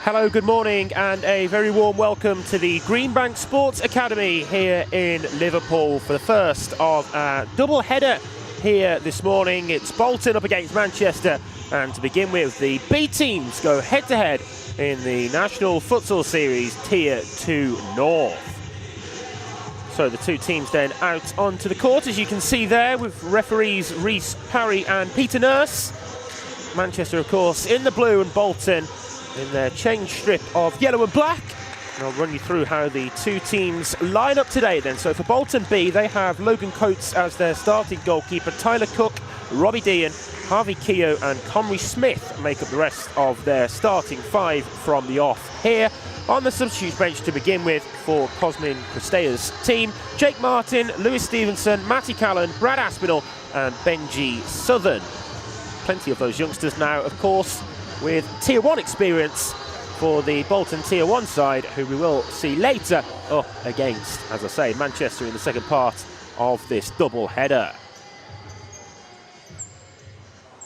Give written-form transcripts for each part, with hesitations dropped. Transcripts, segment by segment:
Hello, good morning, and a very warm welcome to the Greenbank Sports Academy here in Liverpool for the first of a double-header here this morning. It's Bolton up against Manchester, and to begin with, the B teams go head-to-head in the National Futsal Series Tier 2 North. So the two teams then out onto the court, as you can see there, with referees Rhys Parry and Peter Nurse. Manchester, of course, in the blue, and Bolton in their change strip of yellow and black. And I'll run you through how the two teams line up today then. So for Bolton B, they have Logan Coates as their starting goalkeeper. Tyler Cook, Robbie Dean, Harvey Keogh and Conry Smith make up the rest of their starting five from the off. Here on the substitutes bench to begin with for Cosmin Cristea's team, Jake Martin, Lewis Stevenson, Matty Callan, Brad Aspinall and Benji Southern. Plenty of those youngsters now, of course, with Tier 1 experience for the Bolton Tier 1 side, who we will see later up against, as I say, Manchester in the second part of this double header.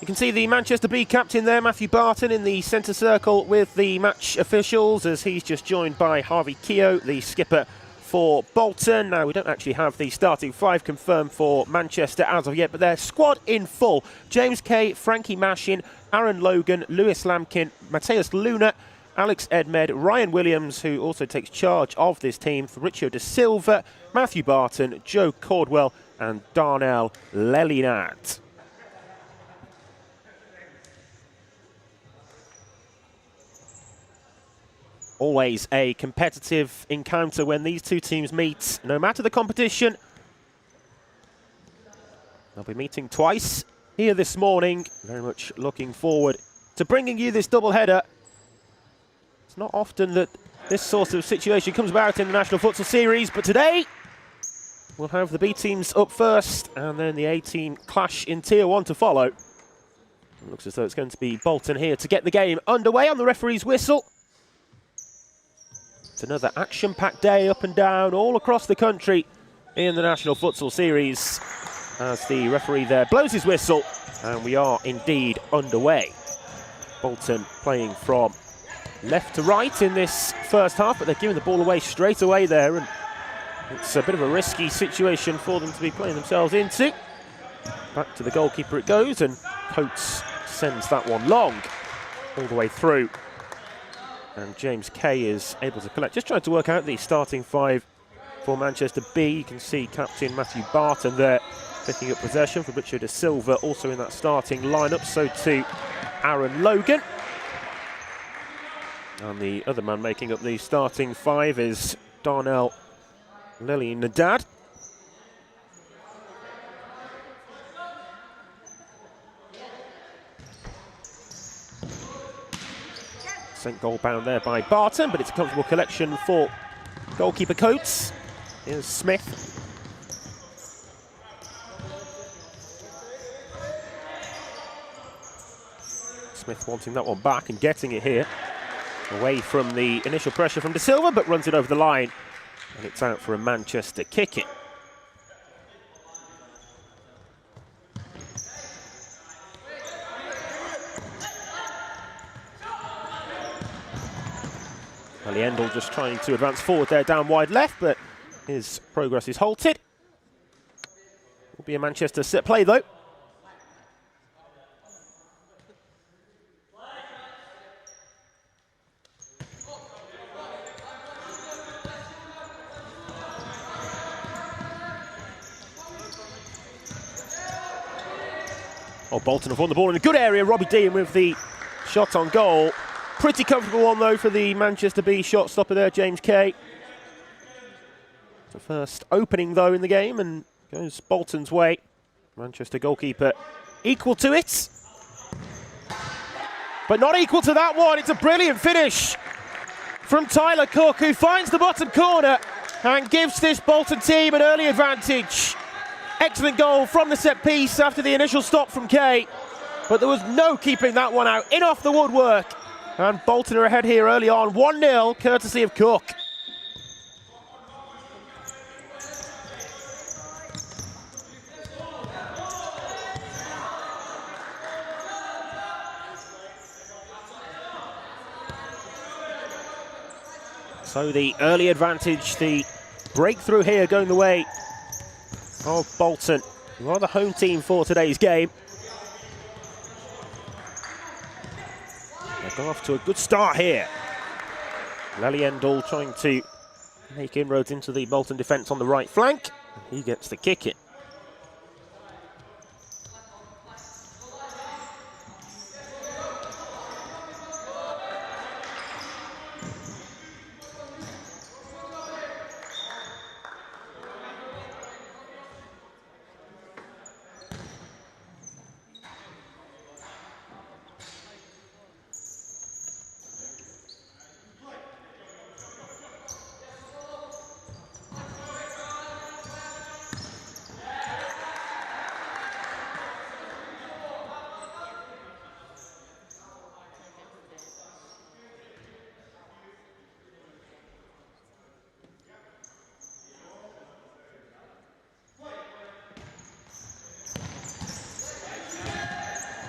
You can see the Manchester B captain there, Matthew Barton, in the centre circle with the match officials, as he's just joined by Harvey Keogh, the skipper for Bolton. Now, we don't actually have the starting five confirmed for Manchester as of yet, but their squad in full: James Kay, Frankie Mashin, Aaron Logan, Lewis Lampkin, Mateus Luna, Alex Edmed, Ryan Williams, who also takes charge of this team, Fabrizio Da Silva, Matthew Barton, Joe Cordwell and Darnell Lelinat. Always a competitive encounter when these two teams meet, no matter the competition. They'll be meeting twice here this morning. Very much looking forward to bringing you this double-header. It's not often that this sort of situation comes about in the National Futsal Series, but today we'll have the B teams up first and then the A team clash in Tier 1 to follow. It looks as though it's going to be Bolton here to get the game underway on the referee's whistle. It's another action-packed day up and down all across the country in the National Futsal Series, as the referee there blows his whistle, and we are indeed underway. Bolton playing from left to right in this first half, but they're giving the ball away straight away there, and it's a bit of a risky situation for them to be playing themselves into. Back to the goalkeeper it goes, and Coates sends that one long all the way through. And James Kay is able to collect. Just trying to work out the starting five for Manchester B. You can see captain Matthew Barton there picking up possession. Fabrizio Da Silva also in that starting lineup. So too Aaron Logan. And the other man making up the starting five is Darnell Lelinat. Sent goal bound there by Barton, but it's a comfortable collection for goalkeeper Coates. Here's Smith. Smith wanting that one back and getting it here. Away from the initial pressure from Da Silva, but runs it over the line. And it's out for a Manchester kick-in. Endel just trying to advance forward there down wide left, but his progress is halted. Will be a Manchester set play though. Oh, Bolton have won the ball in a good area. Robbie Dean with the shot on goal. Pretty comfortable one, though, for the Manchester B shot stopper there, James Kay. The first opening, though, in the game, and goes Bolton's way. Manchester goalkeeper equal to it. But not equal to that one. It's a brilliant finish from Tyler Cook, who finds the bottom corner and gives this Bolton team an early advantage. Excellent goal from the set piece after the initial stop from Kay. But there was no keeping that one out. In off the woodwork. And Bolton are ahead here early on, 1-0, courtesy of Cook. So the early advantage, the breakthrough here going the way of Bolton, who are the home team for today's game. They've got off to a good start here. Leliendal trying to make inroads into the Bolton defence on the right flank. He gets the kick in.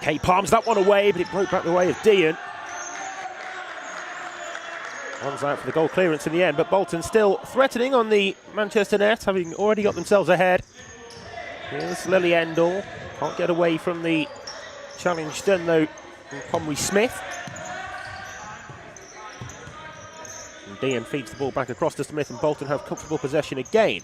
Kay palms that one away, but it broke back the way of Dean. One's out for the goal clearance in the end, but Bolton still threatening on the Manchester net, having already got themselves ahead. Here's Leliendal. Can't get away from the challenge done, though, from Pomri Smith. And Dean feeds the ball back across to Smith, and Bolton have comfortable possession again.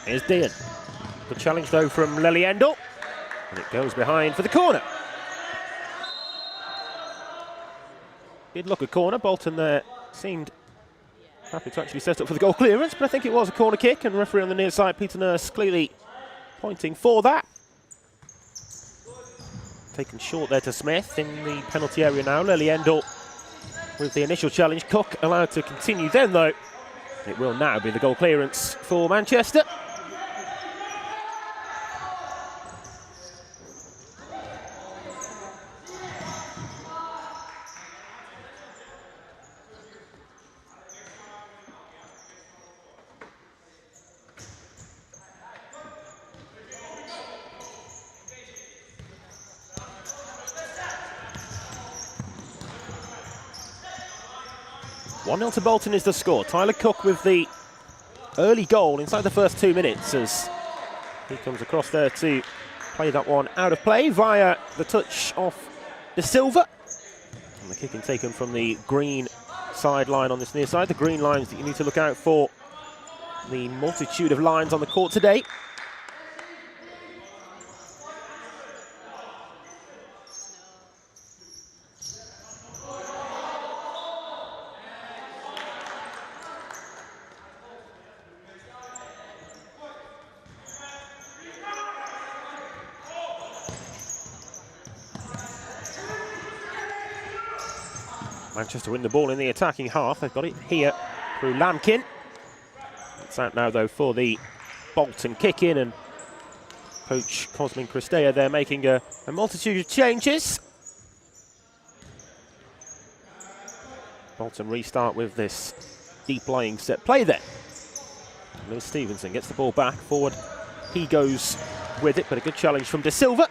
Here's Dean. Good challenge though from Leliendal. And it goes behind for the corner. Did look a corner. Bolton there seemed happy to actually set up for the goal clearance, but I think it was a corner kick, and referee on the near side, Peter Nurse, clearly pointing for that. Taken short there to Smith in the penalty area now. Leliendal with the initial challenge. Cook allowed to continue then though. It will now be the goal clearance for Manchester. One-0 to Bolton is the score. Tyler Cook with the early goal inside the first 2 minutes as he comes across there to play that one out of play via the touch off De Silva. And the kicking taken from the green sideline on this near side. The green lines that you need to look out for. The multitude of lines on the court today. Manchester win the ball in the attacking half. They've got it here through Lamkin. It's out now, though, for the Bolton kick-in, and coach Cosmin Cristea there making a multitude of changes. Bolton restart with this deep-lying set play there. Lewis Stevenson gets the ball back forward. He goes with it, but a good challenge from De Silva.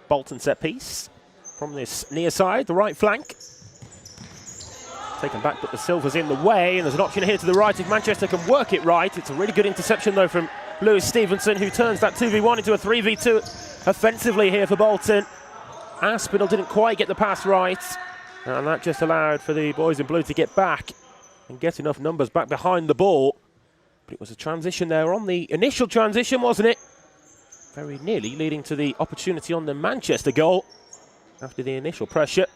Bolton set piece from this near side, the right flank. Taken back, but De Silva's in the way, and there's an option here to the right if Manchester can work it right. It's a really good interception, though, from Lewis Stevenson, who turns that 2v1 into a 3v2 offensively here for Bolton. Aspinall didn't quite get the pass right, and that just allowed for the boys in blue to get back and get enough numbers back behind the ball. But it was a transition there on the initial transition, wasn't it? Very nearly leading to the opportunity on the Manchester goal after the initial pressure.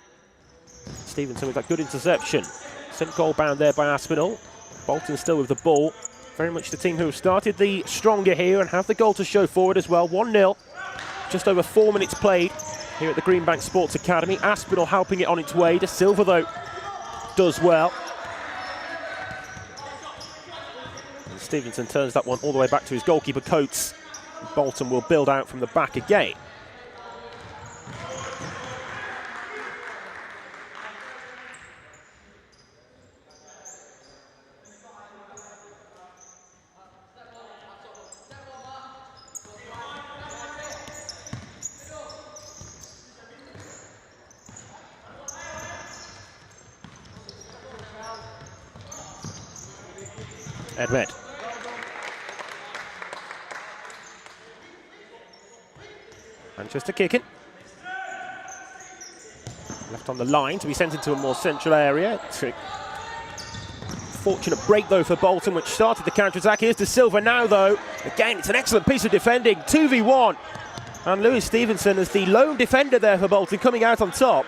Stevenson with that good interception. Sent goal bound there by Aspinall. Bolton still with the ball. Very much the team who have started the stronger here and have the goal to show forward as well. 1-0. Just over 4 minutes played here at the Greenbank Sports Academy. Aspinall helping it on its way. De Silva, though, does well. And Stevenson turns that one all the way back to his goalkeeper, Coates. Bolton will build out from the back again. Edmed. Manchester kicking. Left on the line to be sent into a more central area. Fortunate break though for Bolton, which started the counter-attack. Here's De Silva now though. Again, it's an excellent piece of defending. 2v1. And Lewis Stevenson is the lone defender there for Bolton, coming out on top.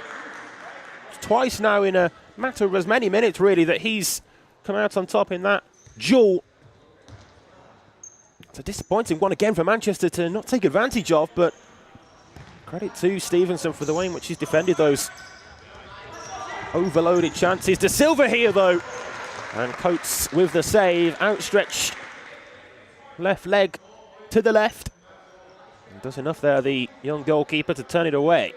Twice now in a matter of as many minutes really that he's come out on top in that duel. It's a disappointing one again for Manchester to not take advantage of, but credit to Stevenson for the way in which he's defended those overloaded chances. De Silva here though, and Coates with the save, outstretched left leg to the left. And does enough there, the young goalkeeper, to turn it away.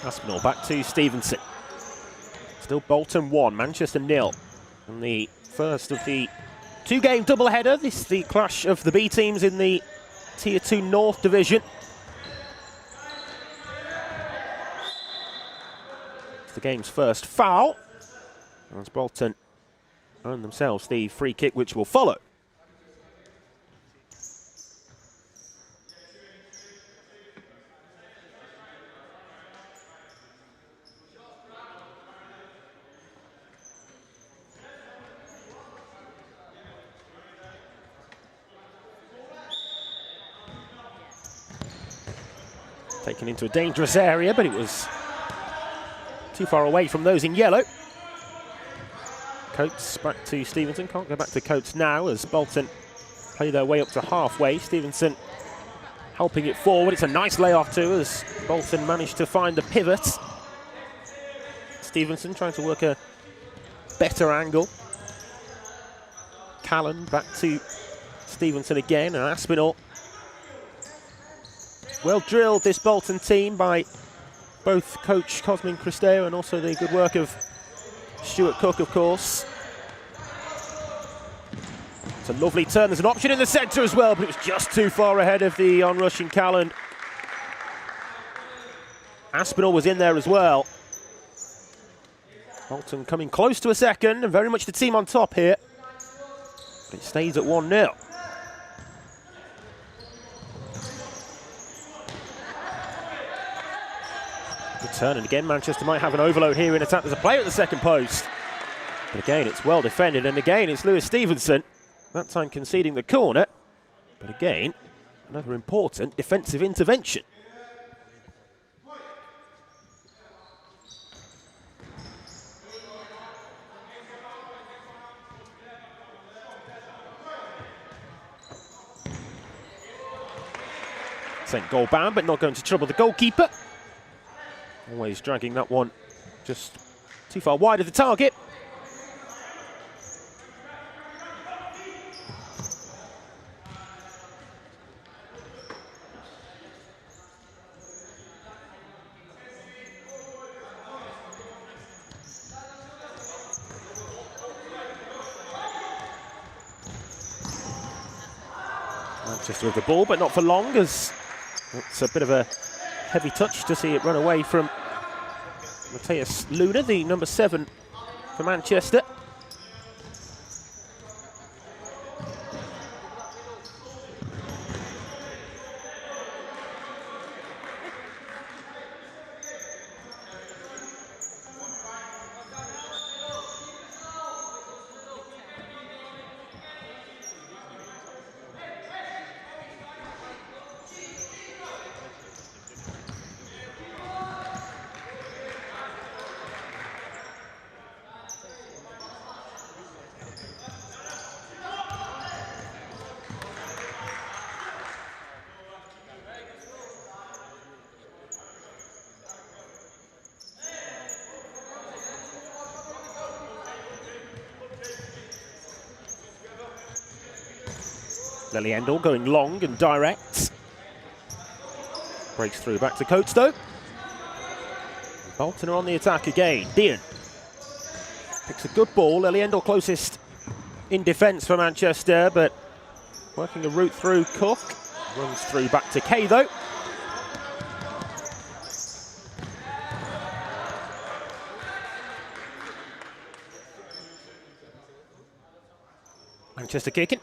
Aspinall back to Stevenson. Still Bolton 1, Manchester 0. And the first of the two-game doubleheader. This is the clash of the B teams in the Tier 2 North Division. It's the game's first foul. As Bolton earn themselves the free kick which will follow. Taken into a dangerous area, but it was too far away from those in yellow. Coates back to Stevenson. Can't go back to Coates now as Bolton play their way up to halfway. Stevenson helping it forward. It's a nice layoff too as Bolton managed to find the pivot. Stevenson trying to work a better angle. Callan back to Stevenson again, and Aspinall. Well drilled, this Bolton team, by both coach Cosmin Cristeo and also the good work of Stuart Cook, of course. It's a lovely turn. There's an option in the centre as well, but it was just too far ahead of the onrushing Callan. Aspinall was in there as well. Bolton coming close to a second, and very much the team on top here. But it stays at 1-0. Good turn, and again Manchester might have an overload here in attack. There's a player at the second post. But again, it's well defended, and again it's Lewis Stevenson. That time conceding the corner. But again, another important defensive intervention. Sent goal bound, but not going to trouble the goalkeeper. Always dragging that one just too far wide of the target. Manchester with the ball, but not for long, as it's a bit of a heavy touch to see it run away from Matthias Luna, the number 7 for Manchester. Liliendal going long and direct. Breaks through back to Coates though. Bolton are on the attack again. Dean picks a good ball. Liliendal closest in defence for Manchester, but working a route through Cook. Runs through back to Kay though. Manchester kicking.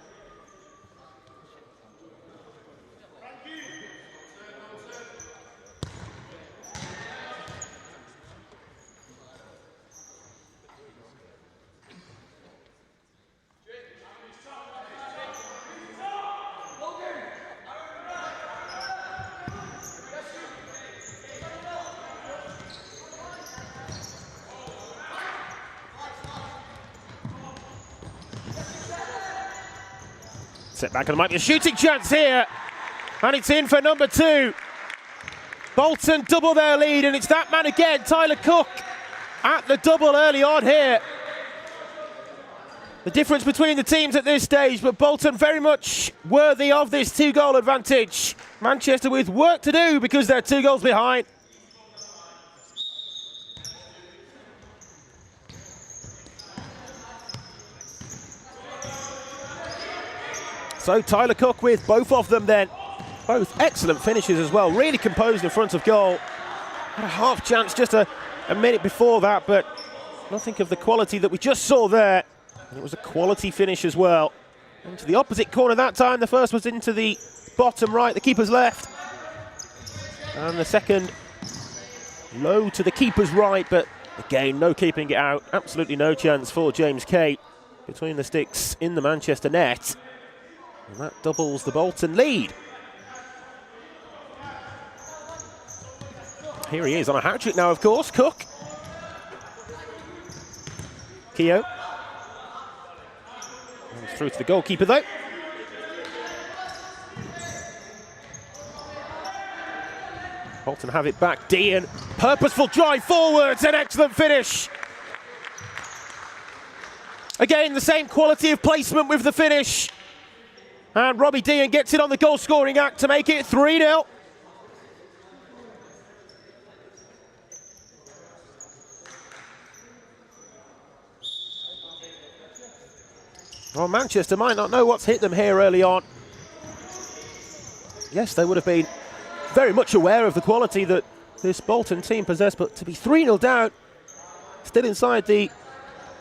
Set back and there might be a shooting chance here. And it's in for number 2. Bolton double their lead, and it's that man again, Tyler Cook, at the double early on here. The difference between the teams at this stage, but Bolton very much worthy of this 2-goal advantage. Manchester with work to do because they're 2 goals behind. So Tyler Cook with both of them then. Both excellent finishes as well, really composed in front of goal. Had a half chance just a minute before that, but nothing of the quality that we just saw there. And it was a quality finish as well. Into the opposite corner that time. The first was into the bottom right, the keeper's left. And the second low to the keeper's right, but again, no keeping it out. Absolutely no chance for James Kay between the sticks in the Manchester net. And that doubles the Bolton lead. Here he is on a hat-trick now, of course, Cook. Keogh. Through to the goalkeeper, though. Bolton have it back. Dean, purposeful drive forwards, an excellent finish. Again, the same quality of placement with the finish. And Robbie Dean gets it on the goal-scoring act to make it 3-0. Well, Manchester might not know what's hit them here early on. Yes, they would have been very much aware of the quality that this Bolton team possessed, but to be 3-0 down, still inside the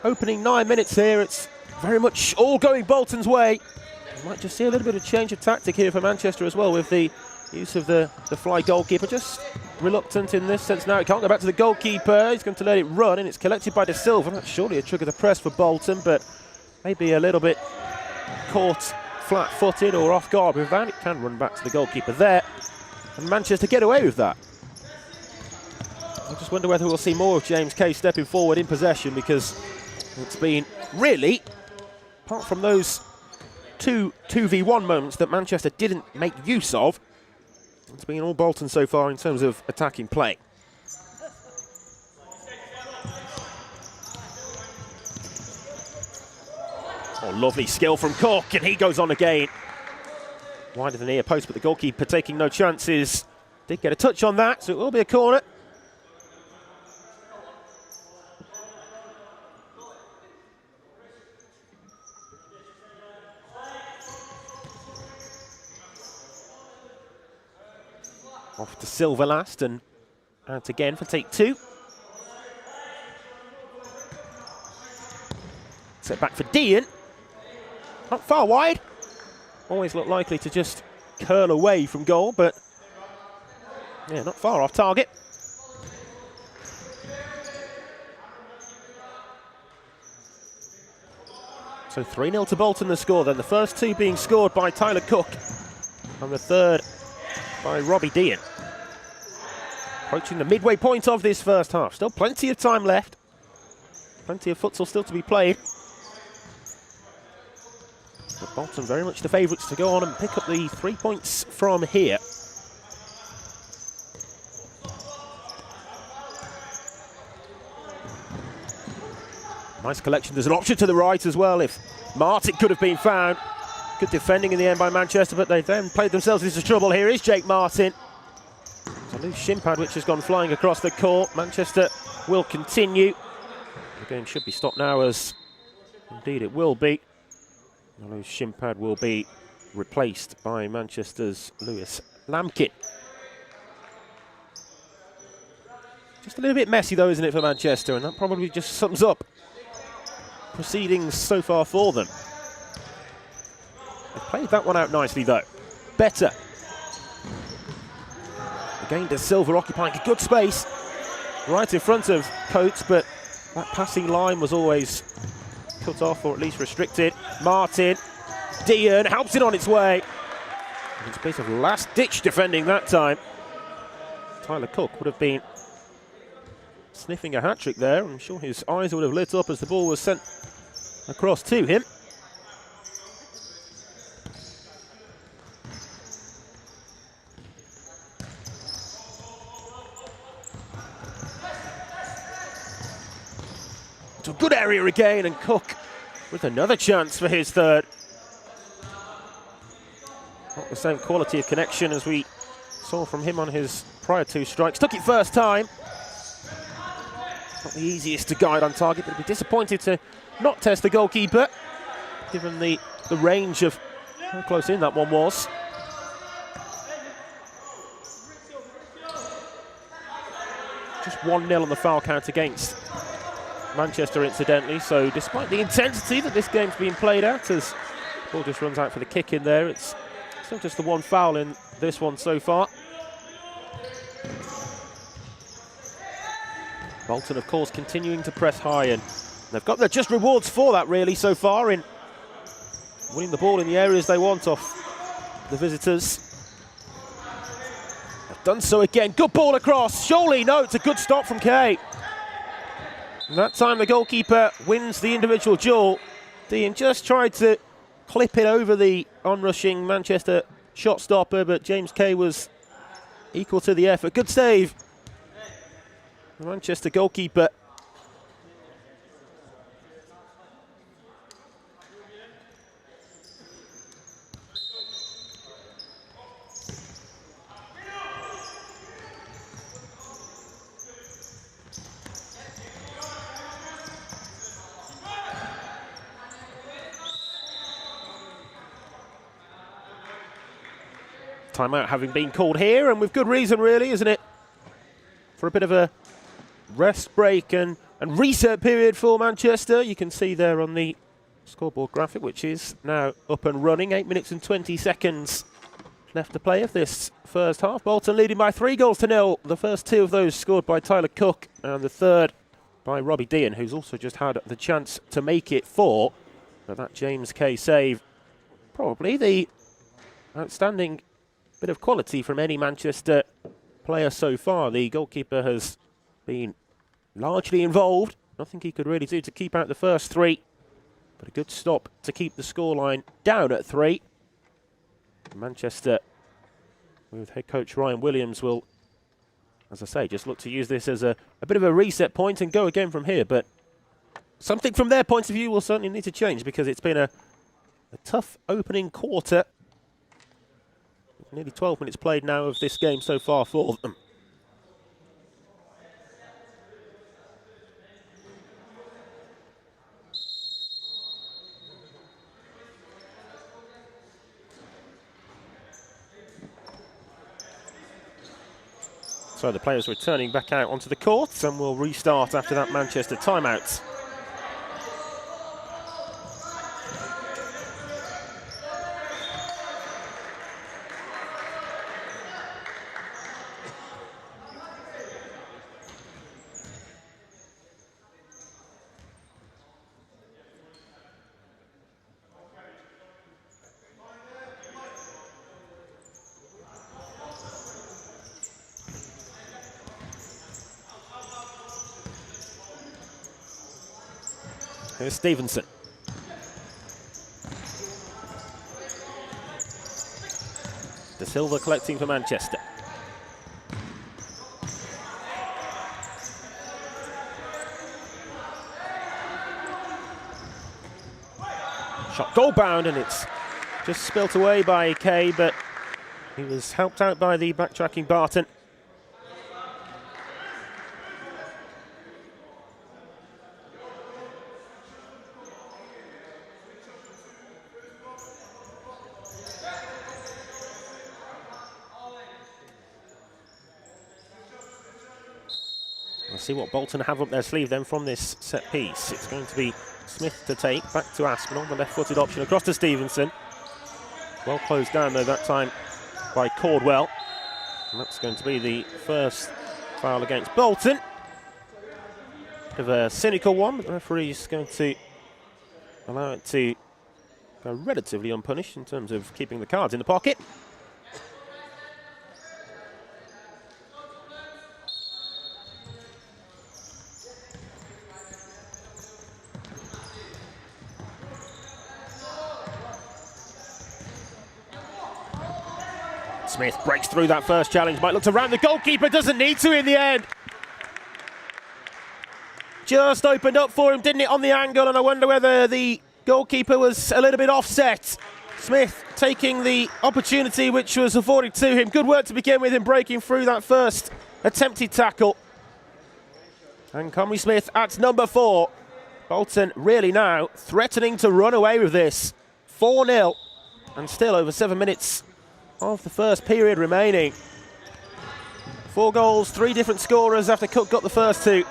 opening 9 minutes here, it's very much all going Bolton's way. You might just see a little bit of change of tactic here for Manchester as well with the use of the fly goalkeeper. Just reluctant in this sense now. It can't go back to the goalkeeper. He's going to let it run, and it's collected by De Silva. That's surely a trick of the press for Bolton, but maybe a little bit caught flat-footed or off guard with that. It can run back to the goalkeeper there. And Manchester get away with that. I just wonder whether we'll see more of James Kay stepping forward in possession, because it's been really, apart from those 2v1 moments that Manchester didn't make use of, it's been all Bolton so far in terms of attacking play. Oh, lovely skill from Cook, and he goes on again. Wider than the near post, but the goalkeeper taking no chances. Did get a touch on that, so it will be a corner. Off to Silva last, and out again for take 2. Set back for Dean. Not far wide. Always looked likely to just curl away from goal, but yeah, not far off target. So 3-0 to Bolton the score then. The first 2 being scored by Tyler Cook, and the third by Robbie Dean. Approaching the midway point of this first half. Still plenty of time left. Plenty of futsal still to be played. But Bolton very much the favourites to go on and pick up the 3 points from here. Nice collection. There's an option to the right as well. If Martin could have been found. Good defending in the end by Manchester, but they then played themselves into trouble. Here is Jake Martin. It's a loose shin pad which has gone flying across the court. Manchester will continue. The game should be stopped now, as indeed it will be. The loose shin pad will be replaced by Manchester's Lewis Lampkin. Just a little bit messy though, isn't it, for Manchester, and that probably just sums up proceedings so far for them. They've played that one out nicely though. Better. Again, De Silva occupying a good space right in front of Coates, but that passing line was always cut off, or at least restricted. Martin, Dean helps it on its way. It's a bit of last-ditch defending that time. Tyler Cook would have been sniffing a hat-trick there. I'm sure his eyes would have lit up as the ball was sent across to him. It's a good area again, and Cook with another chance for his third. Not the same quality of connection as we saw from him on his prior two strikes. Took it first time. Not the easiest to guide on target, but he'd be disappointed to not test the goalkeeper, given the range of how close in that one was. Just 1-0 on the foul count against Manchester, incidentally. So despite the intensity that this game's being played at, as the ball just runs out for the kick in there, it's still just the one foul in this one so far. Bolton, of course, continuing to press high, and they've got their just rewards for that, really, so far, in winning the ball in the areas they want off the visitors. They've done so again. Good ball across. Surely, no, it's a good stop from Kay. And that time the goalkeeper wins the individual duel. Dean just tried to clip it over the onrushing Manchester shot stopper, but James Kay was equal to the effort. Good save. The Manchester goalkeeper. Timeout having been called here, and with good reason, really, isn't it? For a bit of a rest break and reset period for Manchester. You can see there on the scoreboard graphic, which is now up and running. 8 minutes and 20 seconds left to play of this first half. Bolton leading by 3-0. The first two of those scored by Tyler Cook, and the third by Robbie Dean, who's also just had the chance to make it 4. But that James Kay save, probably the outstanding bit of quality from any Manchester player so far. The goalkeeper has been largely involved. Nothing he could really do to keep out the first 3, but a good stop to keep the scoreline down at 3. Manchester, with head coach Ryan Williams, will, as I say, just look to use this as a bit of a reset point and go again from here. But something from their point of view will certainly need to change, because it's been a tough opening quarter. Nearly 12 minutes played now of this game so far for them. So the players returning back out onto the court, and we'll restart after that Manchester timeout. Here's Stevenson. De Silva collecting for Manchester. Shot goal bound, and it's Just spilt away by Kay, but he was helped out by the backtracking Barton. Let's see what Bolton have up their sleeve then from this set piece. It's going to be Smith to take, back to Aspinall, the left-footed option across to Stevenson. Well closed down though that time by Cordwell. And that's going to be the first foul against Bolton. Bit of a cynical one, but the referee's going to allow it to go relatively unpunished in terms of keeping the cards in the pocket. Smith breaks through that first challenge, might look to round the goalkeeper, doesn't need to in the end. Just opened up for him, didn't it, on the angle, and I wonder whether the goalkeeper was a little bit offset. Smith taking the opportunity which was afforded to him. Good work to begin with in breaking through that first attempted tackle. And Conwy Smith at number 4. Bolton really now threatening to run away with this. 4-0, and still over 7 minutes of the first period remaining. 4 goals, 3 different scorers after Cook got the first 2.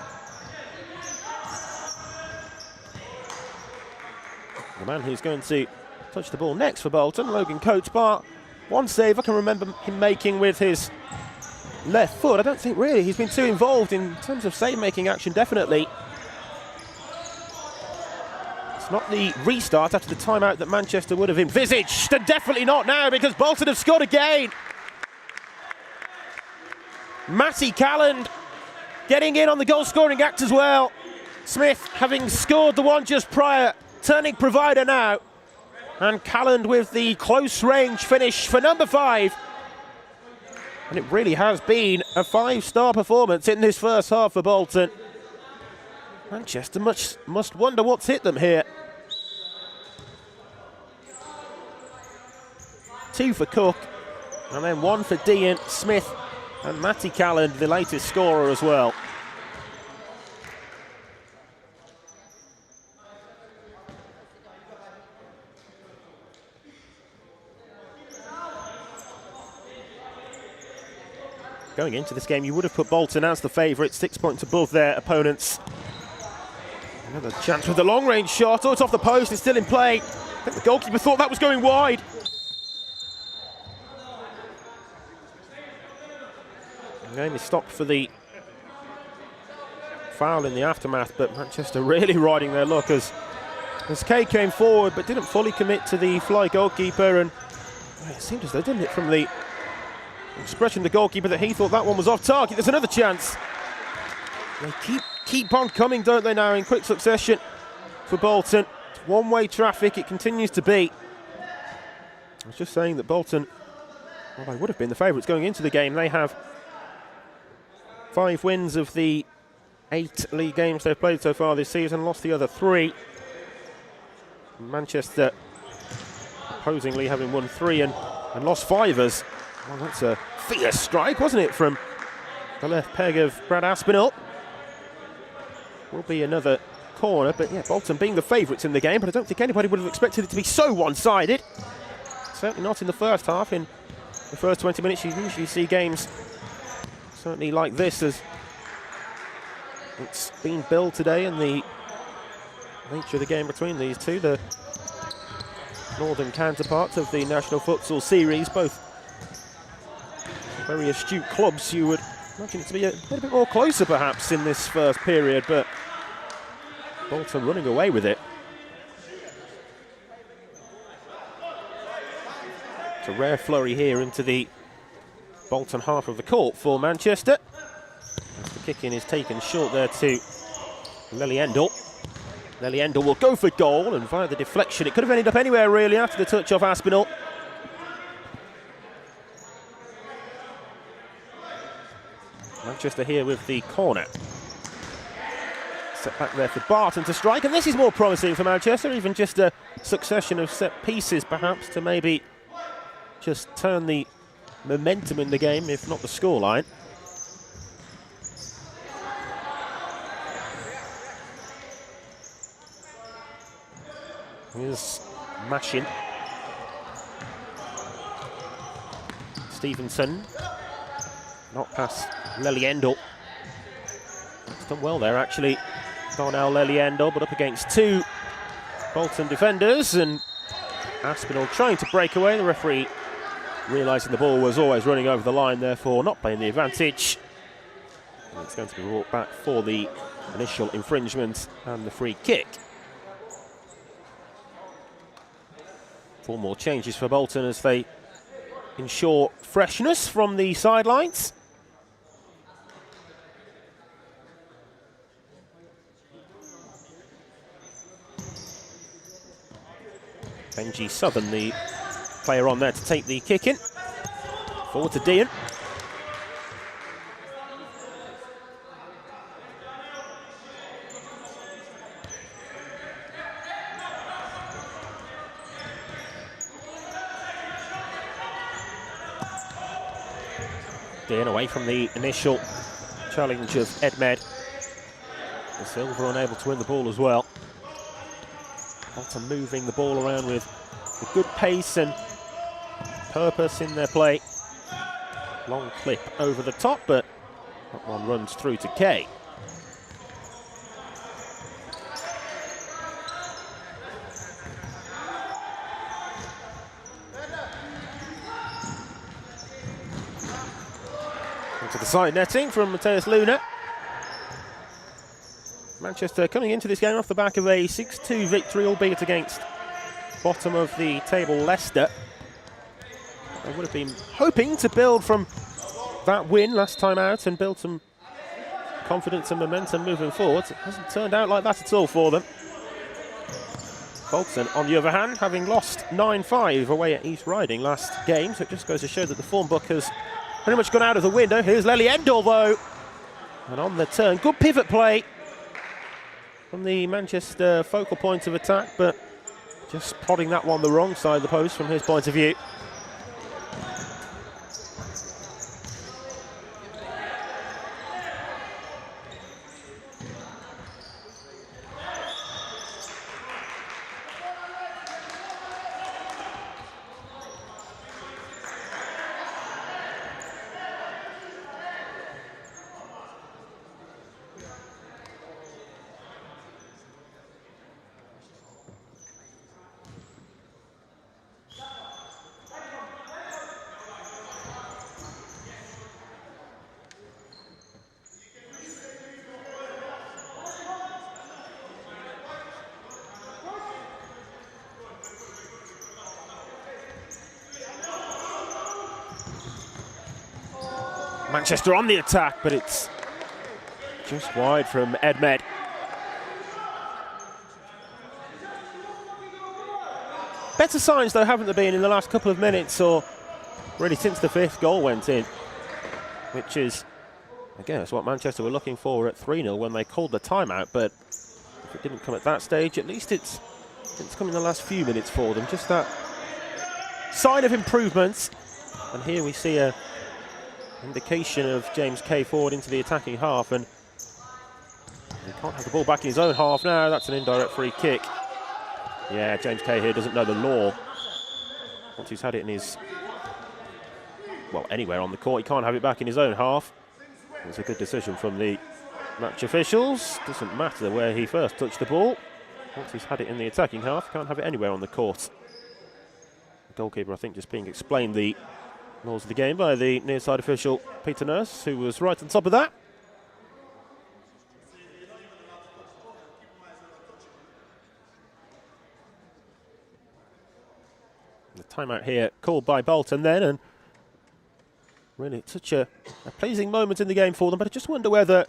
The man who's going to touch the ball next for Bolton, Logan Coates, bar one save I can remember him making with his left foot. I don't think really he's been too involved in terms of save-making action, definitely. It's not the restart after the timeout that Manchester would have envisaged, and definitely not now because Bolton have scored again. Matty Calland getting in on the goal-scoring act as well. Smith, having scored the one just prior, turning provider now. And Calland with the close-range finish for number 5. And it really has been a 5-star performance in this first half for Bolton. Manchester must wonder what's hit them here. 2 for Cook, and then 1 for Dean, Smith, and Matty Calland, the latest scorer as well. Going into this game, you would have put Bolton as the favourite, 6 points above their opponents. Another chance with the long-range shot. Oh, it's off the post, it's still in play. I think the goalkeeper thought that was going wide. The game is stopped for the foul in the aftermath, but Manchester really riding their luck as Kay came forward but didn't fully commit to the fly goalkeeper, and it seemed as though, didn't it, from the expression of the goalkeeper that he thought that one was off target. There's another chance. They keep on coming, don't they, now in quick succession for Bolton. It's one-way traffic, it continues to be. I was just saying that Bolton, well, they would have been the favourites going into the game. They have 5 wins of the 8 league games they've played so far this season, lost the other 3. Manchester opposingly having won 3 and lost 5ers. Well, that's a fierce strike, wasn't it, from the left peg of Brad Aspinall. Will be another corner, but yeah, Bolton being the favourites in the game, but I don't think anybody would have expected it to be so one-sided. Certainly not in the first half. In the first 20 minutes, you usually see games certainly like this, as it's been billed today, and the nature of the game between these two, the northern counterparts of the National Futsal Series, both very astute clubs. You would imagine it to be a little bit more closer perhaps in this first period, but Bolton running away with it. It's a rare flurry here into the Bolton half of the court for Manchester. As the kick-in is taken short there to Lely-Endell. Lely-Endell will go for goal, and via the deflection, it could have ended up anywhere really after the touch off Aspinall. Manchester here with the corner. Set back there for Bolton to strike, and this is more promising for Manchester, even just a succession of set pieces perhaps to maybe just turn the momentum in the game, if not the scoreline. Here's Mashin. Stevenson. Not past Leliendel. He's done well there, actually. Darnell Leliendel, but up against two Bolton defenders, and Aspinall trying to break away. The referee realising the ball was always running over the line, therefore not playing the advantage. And it's going to be brought back for the initial infringement and the free kick. 4 more changes for Bolton as they ensure freshness from the sidelines. Benji Southern, the player on there to take the kick in. Forward to Dean. Dean away from the initial challenge of Edmed. The Silver unable to win the ball as well. Bolton moving the ball around with a good pace and purpose in their play. Long clip over the top, but that one runs through to Kay. Into the side netting from Mateus Luna. Manchester coming into this game off the back of a 6-2 victory, albeit against bottom of the table Leicester. They would have been hoping to build from that win last time out and build some confidence and momentum moving forward. It hasn't turned out like that at all for them. Bolton, on the other hand, having lost 9-5 away at East Riding last game, so it just goes to show that the form book has pretty much gone out of the window. Here's Leliendel though, and on the turn, good pivot play from the Manchester focal point of attack, but just prodding that one the wrong side of the post from his point of view. Manchester on the attack, but it's just wide from Edmed. Better signs, though, haven't there been in the last couple of minutes, or really since the 5th goal went in, which is, I guess, what Manchester were looking for at 3-0 when they called the timeout. But if it didn't come at that stage, at least it's come in the last few minutes for them. Just that sign of improvement. And here we see a indication of James Kay forward into the attacking half, and he can't have the ball back in his own half now. That's an indirect free kick. Yeah, James Kay here doesn't know the law. Once he's had it in his, well, anywhere on the court, he can't have it back in his own half. It's a good decision from the match officials. Doesn't matter where he first touched the ball. Once he's had it in the attacking half, he can't have it anywhere on the court. The goalkeeper, I think, just being explained the laws of the game by the near side official Peter Nurse, who was right on top of that. The timeout here called by Bolton then, and really such a pleasing moment in the game for them. But I just wonder whether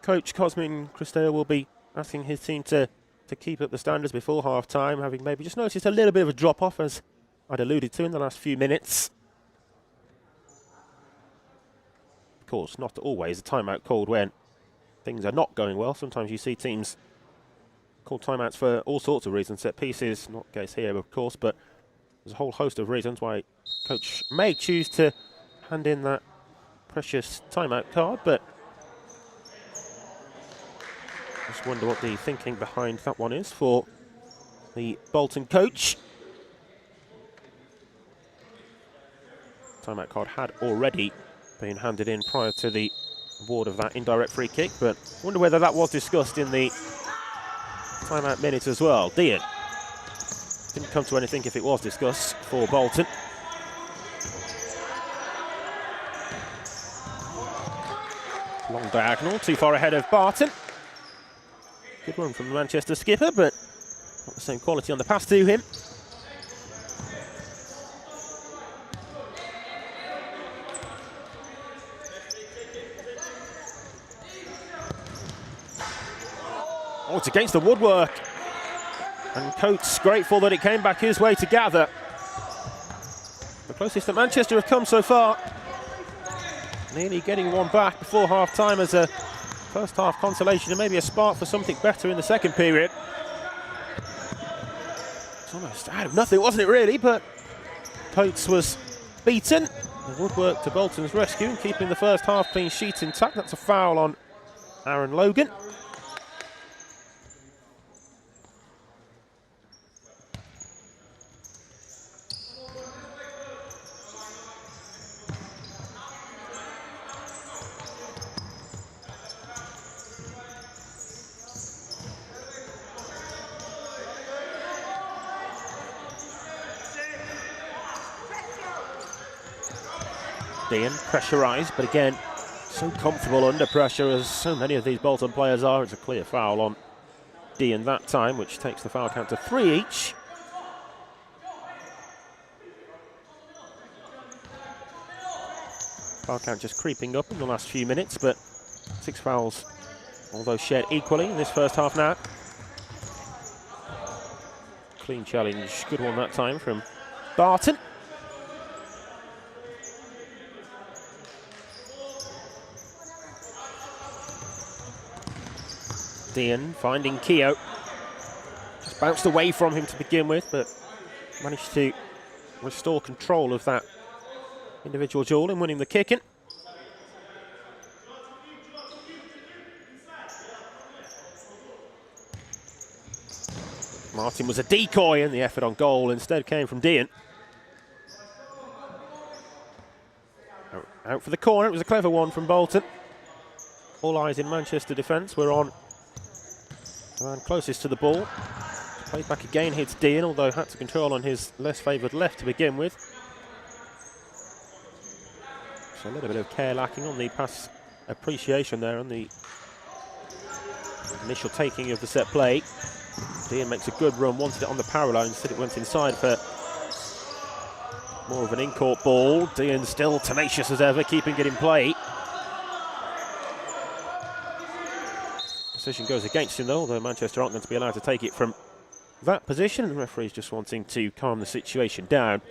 coach Cosmin Christeo will be asking his team to keep up the standards before half-time, having maybe just noticed a little bit of a drop-off, as I'd alluded to in the last few minutes. Of course, not always a timeout called when things are not going well. Sometimes you see teams call timeouts for all sorts of reasons. Set pieces, not the case here, of course, but there's a whole host of reasons why coach may choose to hand in that precious timeout card, but just wonder what the thinking behind that one is for the Bolton coach. Timeout card had already been handed in prior to the award of that indirect free kick, but wonder whether that was discussed in the timeout minutes as well. Dean didn't come to anything if it was discussed for Bolton. Long diagonal, too far ahead of Barton. Good run from the Manchester skipper, but not the same quality on the pass to him. Oh, it's against the woodwork. And Coates grateful that it came back his way to gather. The closest that Manchester have come so far. Nearly getting one back before half-time as a first-half consolation and maybe a spark for something better in the second period. It's almost out of nothing, wasn't it, really? But Coates was beaten. The woodwork to Bolton's rescue and keeping the first half clean sheet intact. That's a foul on Aaron Logan. Dean pressurised, but again, so comfortable under pressure as so many of these Bolton players are. It's a clear foul on Dean that time, which takes the foul count to 3 each. Foul count just creeping up in the last few minutes, but 6 fouls, although shared equally in this first half now. Clean challenge, good one that time from Barton. Dean finding Keogh. Just bounced away from him to begin with, but managed to restore control of that individual duel in winning the kick-in. Martin was a decoy and the effort on goal instead came from Dean. Out for the corner, it was a clever one from Bolton. All eyes in Manchester defence were on the man closest to the ball. Played back again, hits Dean, although had to control on his less favoured left to begin with. So a little bit of care lacking on the pass appreciation there on the initial taking of the set play. Dean makes a good run, wanted it on the parallel, instead it went inside for more of an in-court ball. Dean still tenacious as ever, keeping it in play. Decision goes against him though, although Manchester aren't going to be allowed to take it from that position. The referee's just wanting to calm the situation down,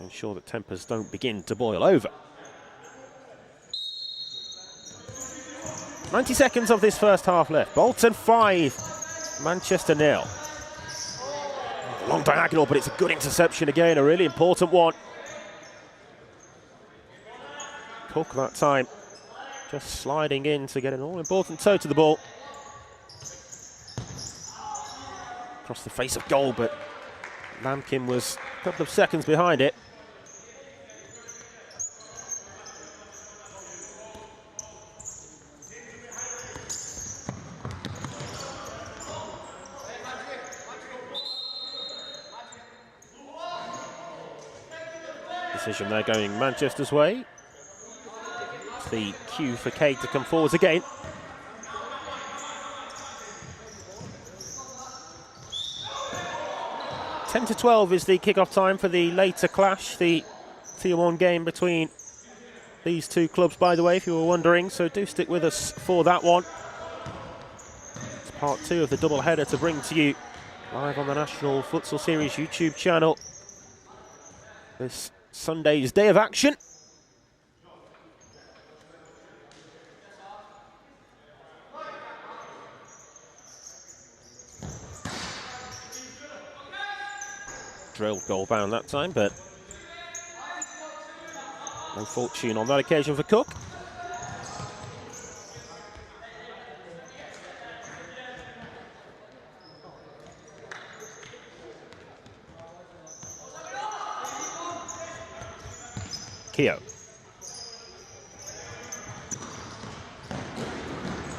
ensure that tempers don't begin to boil over. 90 seconds of this first half left. Bolton 5, Manchester 0. Long diagonal, but it's a good interception again, a really important one. Cook that time just sliding in to get an all-important toe to the ball. Across the face of goal, but Lampkin was a couple of seconds behind it. Decision there going Manchester's way. It's the cue for Cade to come forwards again. Ten to 12 is the kick-off time for the later clash, the Tier 1 game between these two clubs, by the way, if you were wondering, so do stick with us for that one. It's part 2 of the double header to bring to you live on the National Futsal Series YouTube channel this Sunday's day of action. drilled goal bound that time, but no fortune on that occasion for Cook. Keogh.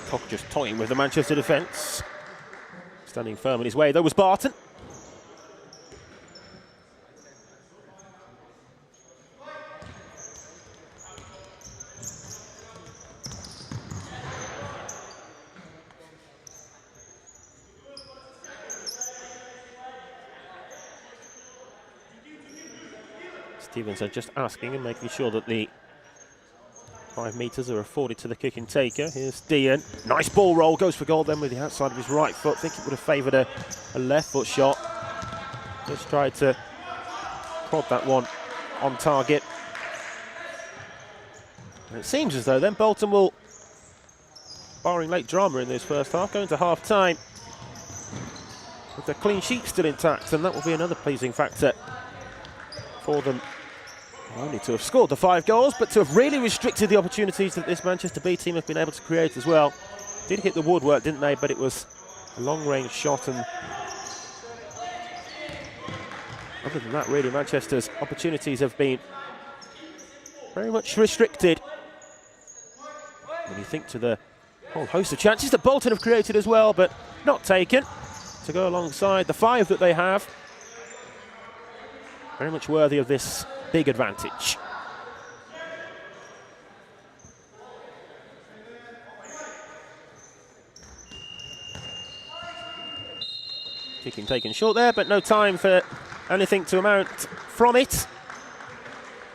Cook just toying with the Manchester defence. Standing firm in his way, though, was Barton. Stevenson just asking and making sure that the 5 metres are afforded to the kicking taker. Here's Dean. Nice ball roll, goes for goal then with the outside of his right foot. I think it would have favoured a left foot shot. Just tried to prod that one on target. And it seems as though then Bolton will, barring late drama in this first half, go into half time with the clean sheet still intact, and that will be another pleasing factor for them. Only to have scored the 5 goals, but to have really restricted the opportunities that this Manchester B team have been able to create as well. Did hit the woodwork, didn't they? But it was a long-range shot, and other than that, really, Manchester's opportunities have been very much restricted. When you think to the whole host of chances that Bolton have created as well, but not taken, to go alongside the 5 that they have. Very much worthy of this big advantage. Kicking taken short there, but no time for anything to amount from it.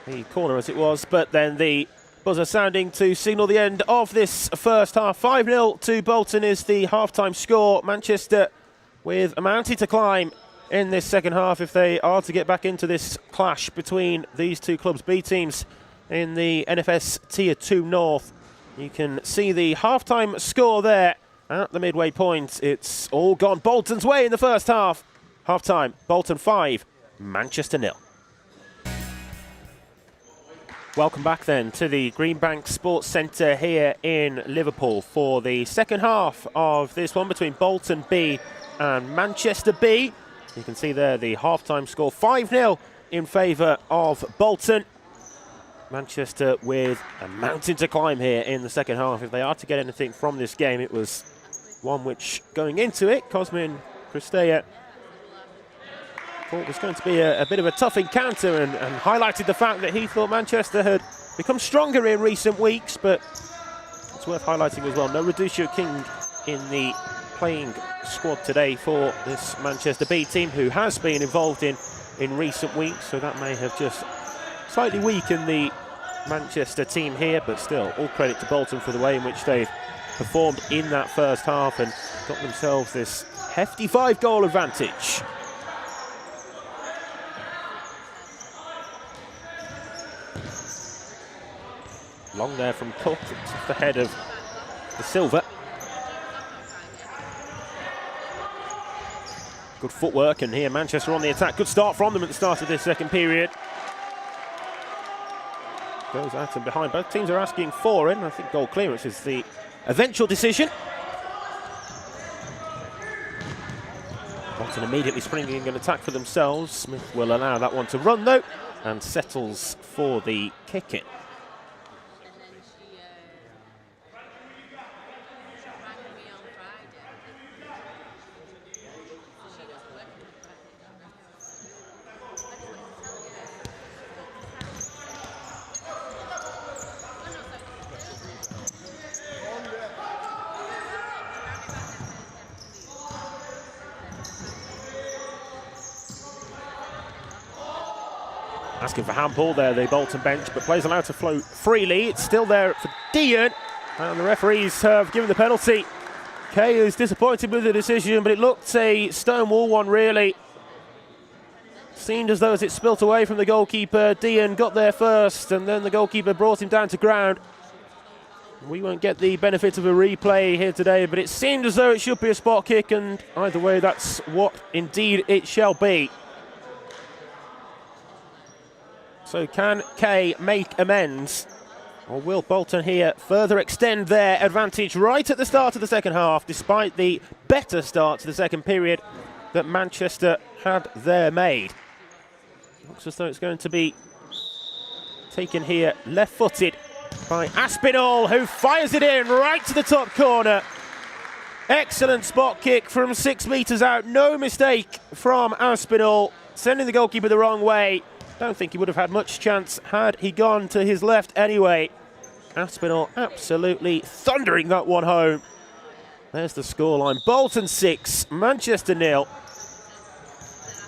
The corner as it was, but then the buzzer sounding to signal the end of this first half. 5-0 to Bolton is the half-time score. Manchester with a mountain to climb in this second half if they are to get back into this clash between these two clubs, B teams in the NFS Tier 2 North. You can see the half-time score there at the midway point. It's all gone Bolton's way in the first half. Half-time, Bolton 5, Manchester 0. Welcome back then to the Greenbank Sports Centre here in Liverpool for the second half of this one between Bolton B and Manchester B. You can see there the half-time score, 5-0 in favour of Bolton. Manchester with a mountain to climb here in the second half. If they are to get anything from this game, it was one which, going into it, Cosmin Christea thought was going to be a bit of a tough encounter, and highlighted the fact that he thought Manchester had become stronger in recent weeks, but it's worth highlighting as well, no Reducio King in the playing squad today for this Manchester B team, who has been involved in recent weeks, so that may have just slightly weakened the Manchester team here, but still, all credit to Bolton for the way in which they've performed in that first half and got themselves this hefty 5-goal advantage. Long there from Cook, it's off the head of the Silver. Good footwork, and here Manchester on the attack. Good start from them at the start of this second period. Goes out and behind. Both teams are asking for it, and I think goal clearance is the eventual decision. Bolton immediately springing an attack for themselves. Smith will allow that one to run though, and settles for the kick-in. Asking for handball there, the Bolton bench, but plays allowed to flow freely. It's still there for Dean, and the referees have given the penalty. Kay is disappointed with the decision, but it looked a stonewall one, really. Seemed as though as it spilt away from the goalkeeper, Dean got there first, and then the goalkeeper brought him down to ground. We won't get the benefit of a replay here today, but it seemed as though it should be a spot kick, and either way, that's what indeed it shall be. So can Kay make amends? Or will Bolton here further extend their advantage right at the start of the second half, despite the better start to the second period that Manchester had there made? Looks as though it's going to be taken here left-footed by Aspinall, who fires it in right to the top corner. Excellent spot kick from 6 metres out. No mistake from Aspinall, sending the goalkeeper the wrong way. Don't think he would have had much chance had he gone to his left anyway. Aspinall absolutely thundering that one home. There's the scoreline. Bolton 6, Manchester 0.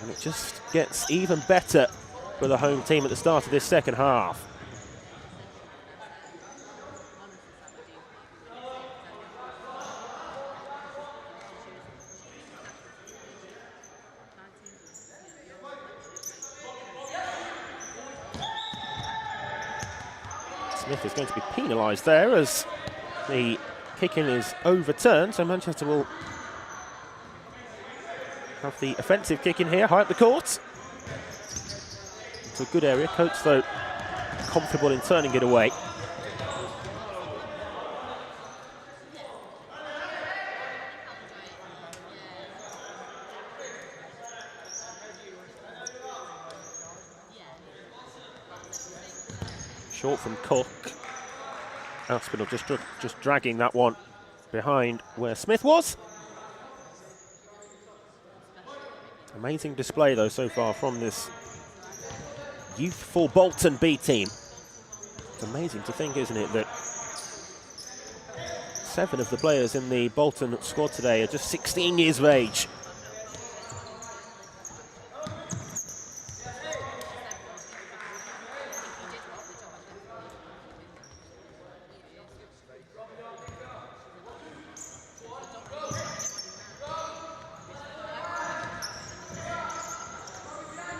And it just gets even better for the home team at the start of this second half. Smith is going to be penalised there as the kick-in is overturned, so Manchester will have the offensive kick-in here, high up the court. It's a good area. Coates, though, comfortable in turning it away. Short from Cook. Aspinall just dragging that one behind where Smith was. Amazing display, though, so far from this youthful Bolton B team. It's amazing to think, isn't it, that 7 of the players in the Bolton squad today are just 16 years of age.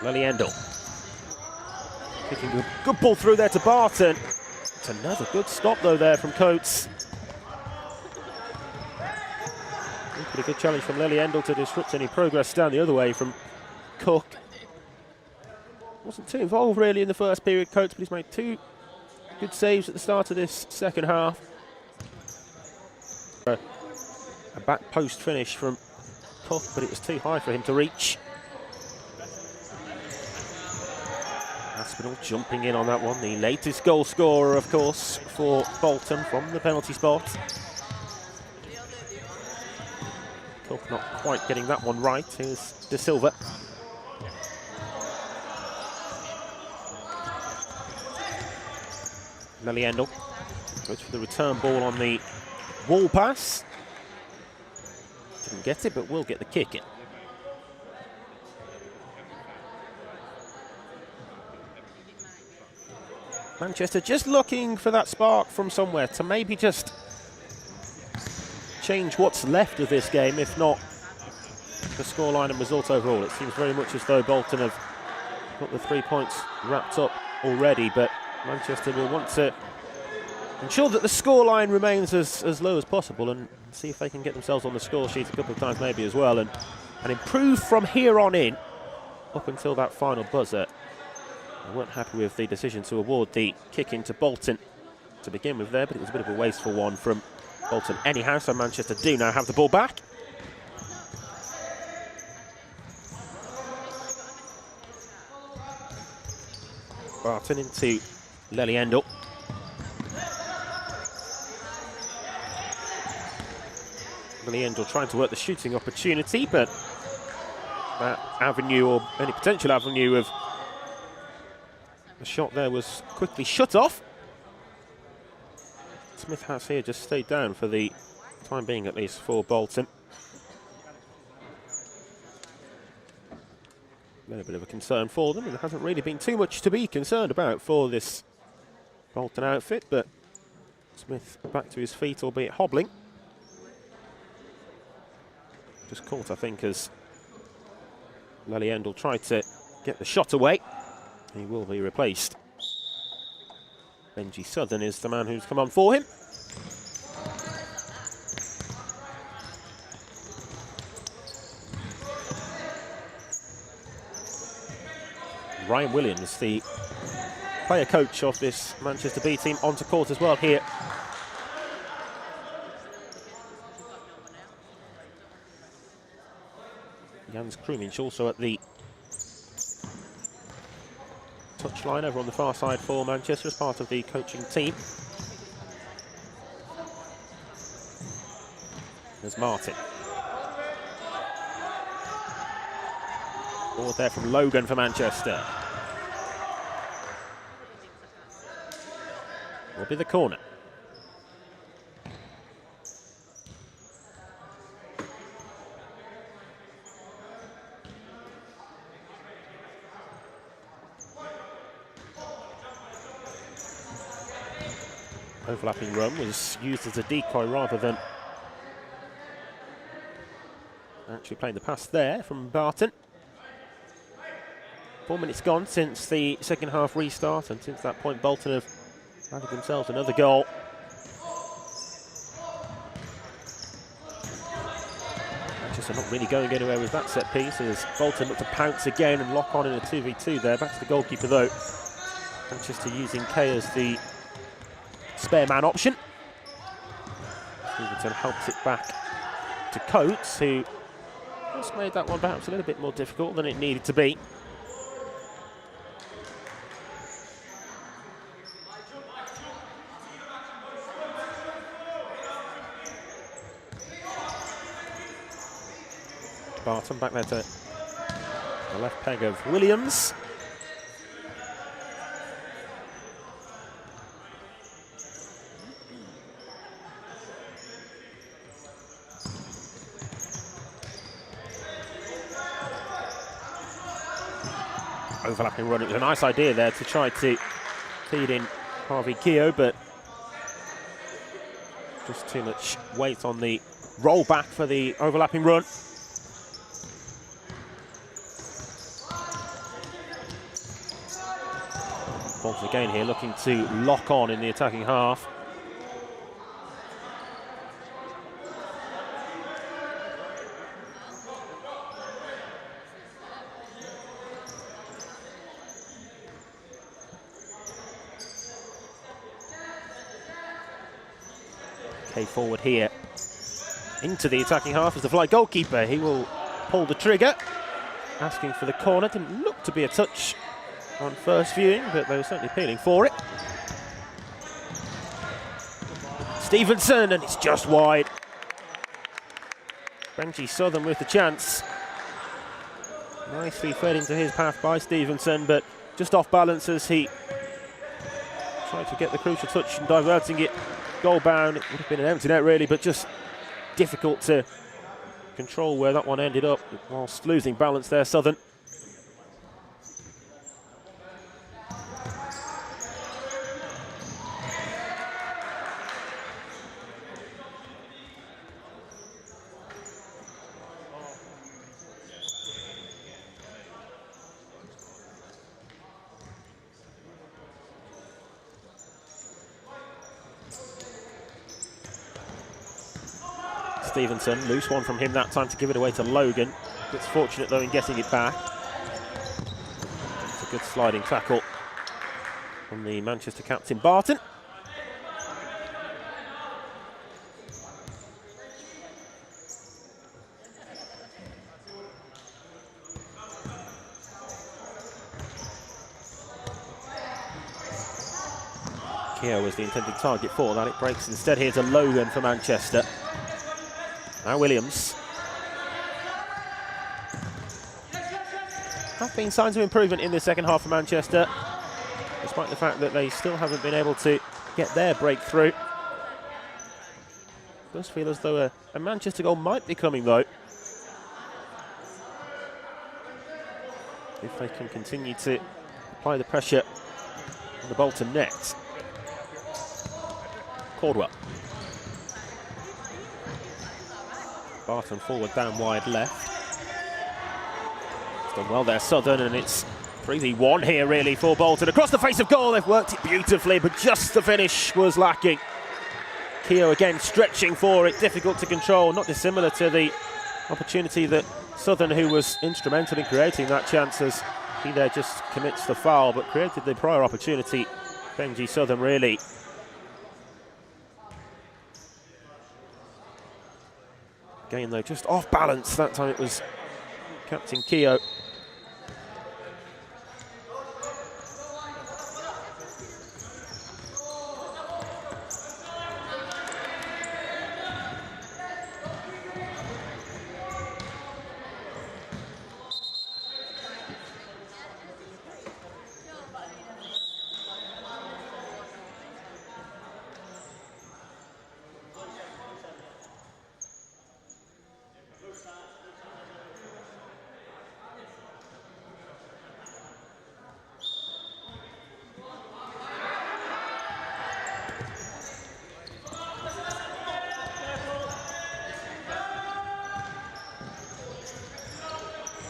Leliendl. Kicking a good ball through there to Barton. It's another good stop, though, there from Coates. Pretty good challenge from Leliendl to disrupt any progress down the other way from Cook. Wasn't too involved, really, in the first period, Coates, but he's made 2 good saves at the start of this second half. A back post finish from Cook, but it was too high for him to reach. Aspinall jumping in on that one, the latest goal scorer, of course, for Bolton from the penalty spot. Cook not quite getting that one right. Here's De Silva. Leliendl goes for the return ball on the wall pass. Didn't get it, but will get the kick in. Manchester just looking for that spark from somewhere to maybe just change what's left of this game, if not the scoreline and result overall. It seems very much as though Bolton have got the 3 points wrapped up already, but Manchester will want to ensure that the scoreline remains as low as possible and see if they can get themselves on the score sheet a couple of times maybe as well, and improve from here on in up until that final buzzer. They weren't happy with the decision to award the kick into Bolton to begin with there, but it was a bit of a wasteful one from Bolton anyhow, so Manchester do now have the ball back. Barton into Leliendl. Leliendl trying to work the shooting opportunity, but that avenue, or any potential avenue of the shot there, was quickly shut off. Smith has here just stayed down for the time being, at least for Bolton. A little bit of a concern for them, and there hasn't really been too much to be concerned about for this Bolton outfit, but Smith back to his feet, albeit hobbling. Just caught, I think, as Leliendl tried to get the shot away. He will be replaced. Benji Southern is the man who's come on for him. Ryan Williams, the player coach of this Manchester B team, onto court as well here. Jans Krumich also at the touchline over on the far side for Manchester as part of the coaching team. There's Martin. Forward there from Logan for Manchester. Will be the corner. Overlapping run was used as a decoy rather than actually playing the pass there from Barton. 4 minutes gone since the second half restart, and since that point Bolton have added themselves another goal. Manchester not really going anywhere with that set piece as Bolton look to pounce again and lock on in a 2v2 there. Back to the goalkeeper though. Manchester using Kay as the spare man option. Stevenson helps it back to Coates, who just made that one perhaps a little bit more difficult than it needed to be. Barton back there to the left peg of Williams. Overlapping run. It was a nice idea there to try to feed in Harvey Keogh, but just too much weight on the roll back for the overlapping run. Bolton again here looking to lock on in the attacking half. Forward here into the attacking half as the fly goalkeeper. He will pull the trigger, asking for the corner. Didn't look to be a touch on first viewing, but they were certainly appealing for it. Stevenson, and it's just wide. Benji Southern with the chance. Nicely fed into his path by Stevenson, but just off balance as he tried to get the crucial touch and diverting it goal bound. It would have been an empty net really, but just difficult to control where that one ended up whilst losing balance there, Southern. Stevenson, loose one from him that time to give it away to Logan. Gets fortunate though in getting it back. It's a good sliding tackle from the Manchester captain Barton. Keogh was the intended target for that. It breaks instead here to Logan for Manchester. Now Williams. Have been signs of improvement in the second half for Manchester, despite the fact that they still haven't been able to get their breakthrough. Does feel as though a Manchester goal might be coming though, if they can continue to apply the pressure on the Bolton net. Caldwell. Barton forward, down wide left. It's done well there, Southern, and it's 3v1 here really for Bolton. Across the face of goal, they've worked it beautifully, but just the finish was lacking. Keogh again stretching for it, difficult to control, not dissimilar to the opportunity that Southern, who was instrumental in creating that chance, has He there just commits the foul, but created the prior opportunity. Benji Southern really. Again though, just off balance. That time it was Captain Keogh.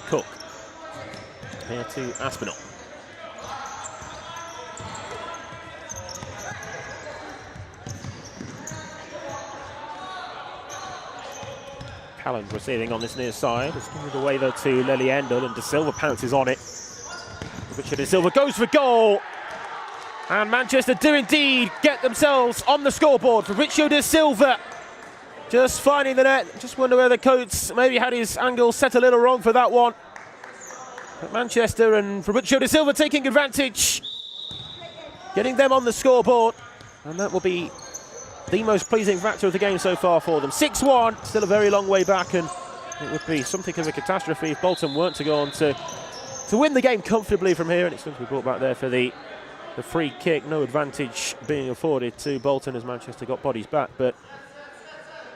Cook here to Aspinall. Callan receiving on this near side. It's given it away though to Lily Endel, and De Silva pounces on it. Richard De Silva goes for goal. And Manchester do indeed get themselves on the scoreboard for Richard De Silva. Just finding the net. Just wonder whether Coates maybe had his angle set a little wrong for that one. But Manchester and Fabrizio De Silva taking advantage, getting them on the scoreboard, and that will be the most pleasing factor of the game so far for them. 6-1, still a very long way back, and it would be something of a catastrophe if Bolton weren't to go on to win the game comfortably from here. And it's going to be brought back there for the free kick. No advantage being afforded to Bolton as Manchester got bodies back, but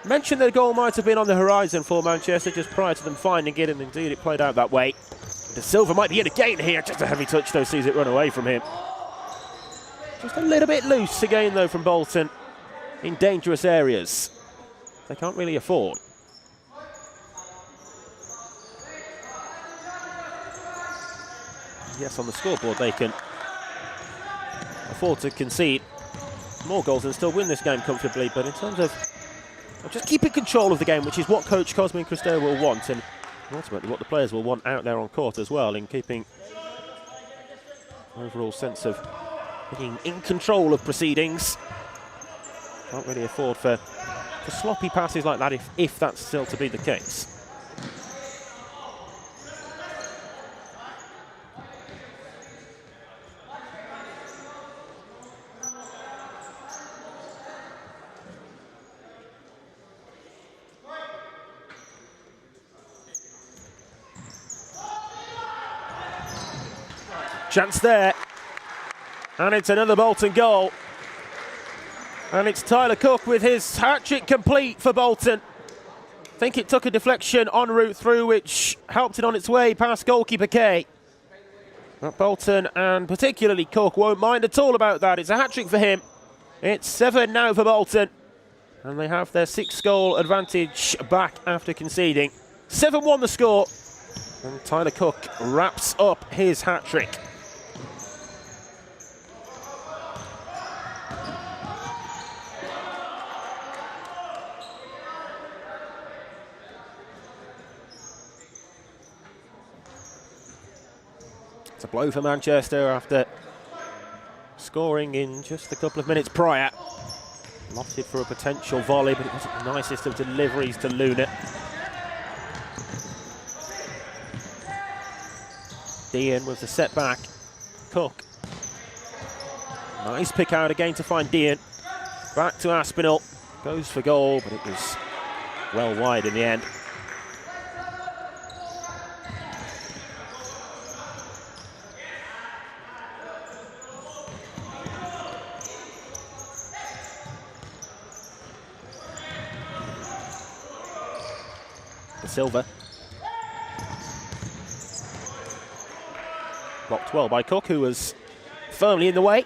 mentioned that a goal might have been on the horizon for Manchester just prior to them finding it, and indeed it played out that way. De Silva might be in again here, just a heavy touch though, sees it run away from him. Just a little bit loose again though from Bolton in dangerous areas they can't really afford. Yes, on the scoreboard they can afford to concede more goals and still win this game comfortably, but in terms of just keeping control of the game, which is what coach Cosmin Christou will want, and ultimately what the players will want out there on court as well, in keeping overall sense of being in control of proceedings. Can't really afford for sloppy passes like that if that's still to be the case. Chance there, and it's another Bolton goal, and it's Tyler Cook with his hat-trick complete for Bolton. I think it took a deflection en route through, which helped it on its way past goalkeeper Kay. But Bolton, and particularly Cook, won't mind at all about that. It's a hat-trick for him. It's 7 now for Bolton, and they have their 6-goal advantage back after conceding. 7-1 the score, and Tyler Cook wraps up his hat-trick. It's a blow for Manchester after scoring in just a couple of minutes prior. Lofted for a potential volley, but it wasn't the nicest of deliveries to Luna. Dean with the setback. Cook. Nice pick out again to find Dean. Back to Aspinall. Goes for goal, but it was well wide in the end. Silva. Blocked well by Cook, who was firmly in the way.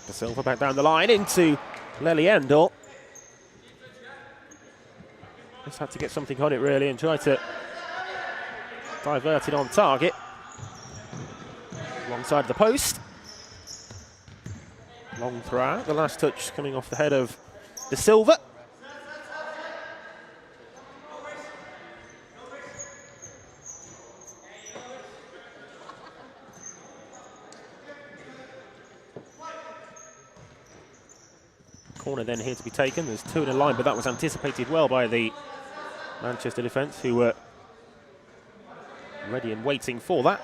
De Silva back down the line into Lely Endel. Just had to get something on it really and try to divert it on target. Alongside the post. Long throw. The last touch coming off the head of De Silva. Corner then here to be taken. There's two in a line, but that was anticipated well by the Manchester defence, who were ready and waiting for that.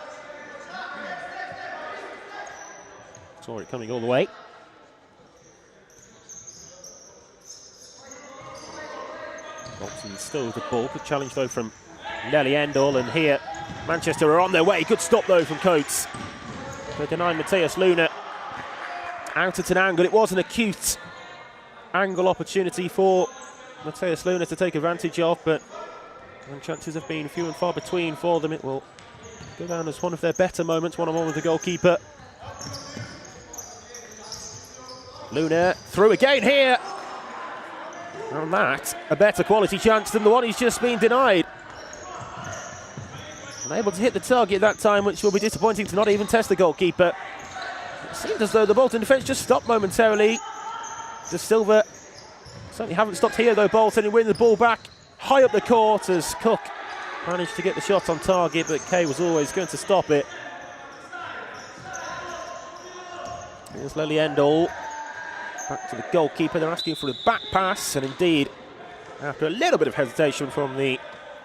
Saw it coming all the way. Bolton still with the ball. Good challenge though from Nelly Endel, and here Manchester are on their way. Good stop though from Coates. They denied Matthias Luna out at an angle. It was an acute angle opportunity for Matthias Luna to take advantage of, but when chances have been few and far between for them, it will go down as one of their better moments, one-on-one with the goalkeeper. Luna through again here. And that, a better quality chance than the one he's just been denied. Unable to hit the target that time, which will be disappointing to not even test the goalkeeper. It seemed as though the Bolton defence just stopped momentarily. De Silva certainly haven't stopped here though. Bolton who win the ball back high up the court as Cook managed to get the shot on target, but Kay was always going to stop it. Here's Lely Endel. Back to the goalkeeper. They're asking for a back pass, and indeed, after a little bit of hesitation from the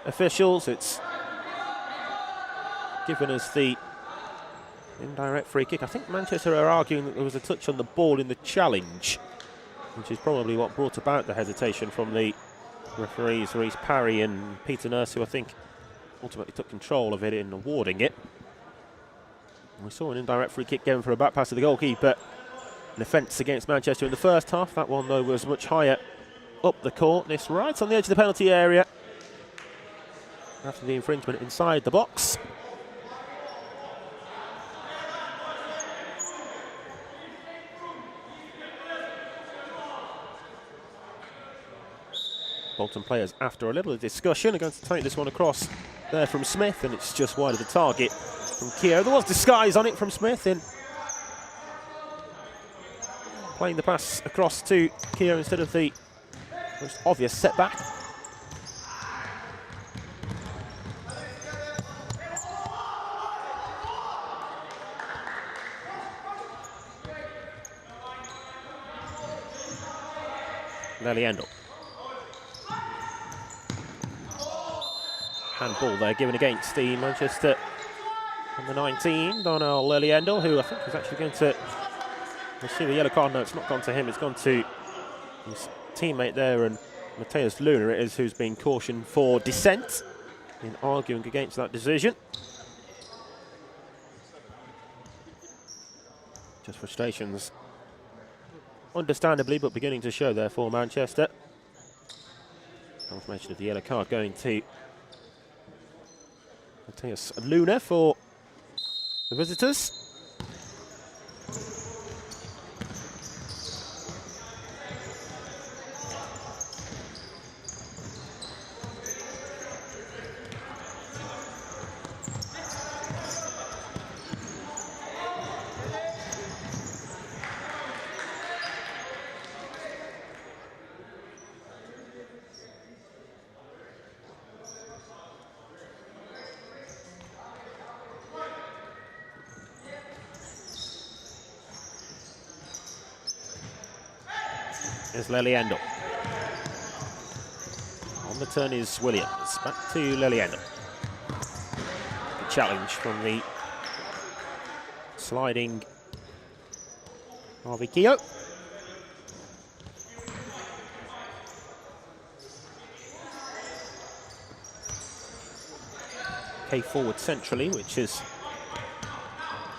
officials, it's given us the indirect free kick. I think Manchester are arguing that there was a touch on the ball in the challenge, which is probably what brought about the hesitation from the referees, Reece Parry and Peter Nurse, who I think ultimately took control of it in awarding it. And we saw an indirect free kick given for a back pass to the goalkeeper. An offence against Manchester in the first half. That one, though, was much higher up the court. This right on the edge of the penalty area after the infringement inside the box. Bolton players, after a little discussion, are going to take this one across there from Smith, and it's just wide of the target from Keogh. There was disguise on it from Smith in playing the pass across to Keogh instead of the most obvious setback. Lely Endel. Handball there given against the Manchester number 19, Darnell Lely Endel, who I think is actually going to receive a yellow card. No, it's not gone to him, it's gone to his teammate there, and Matthias Luna it is who's been cautioned for dissent in arguing against that decision. Just frustrations, understandably, but beginning to show there for Manchester. Confirmation of the yellow card going to Matthias Luna for the visitors. Is Lely Endel. On the turn is Williams. Back to Lely Endel. The challenge from the sliding Harvey Keogh. Kay forward centrally, which is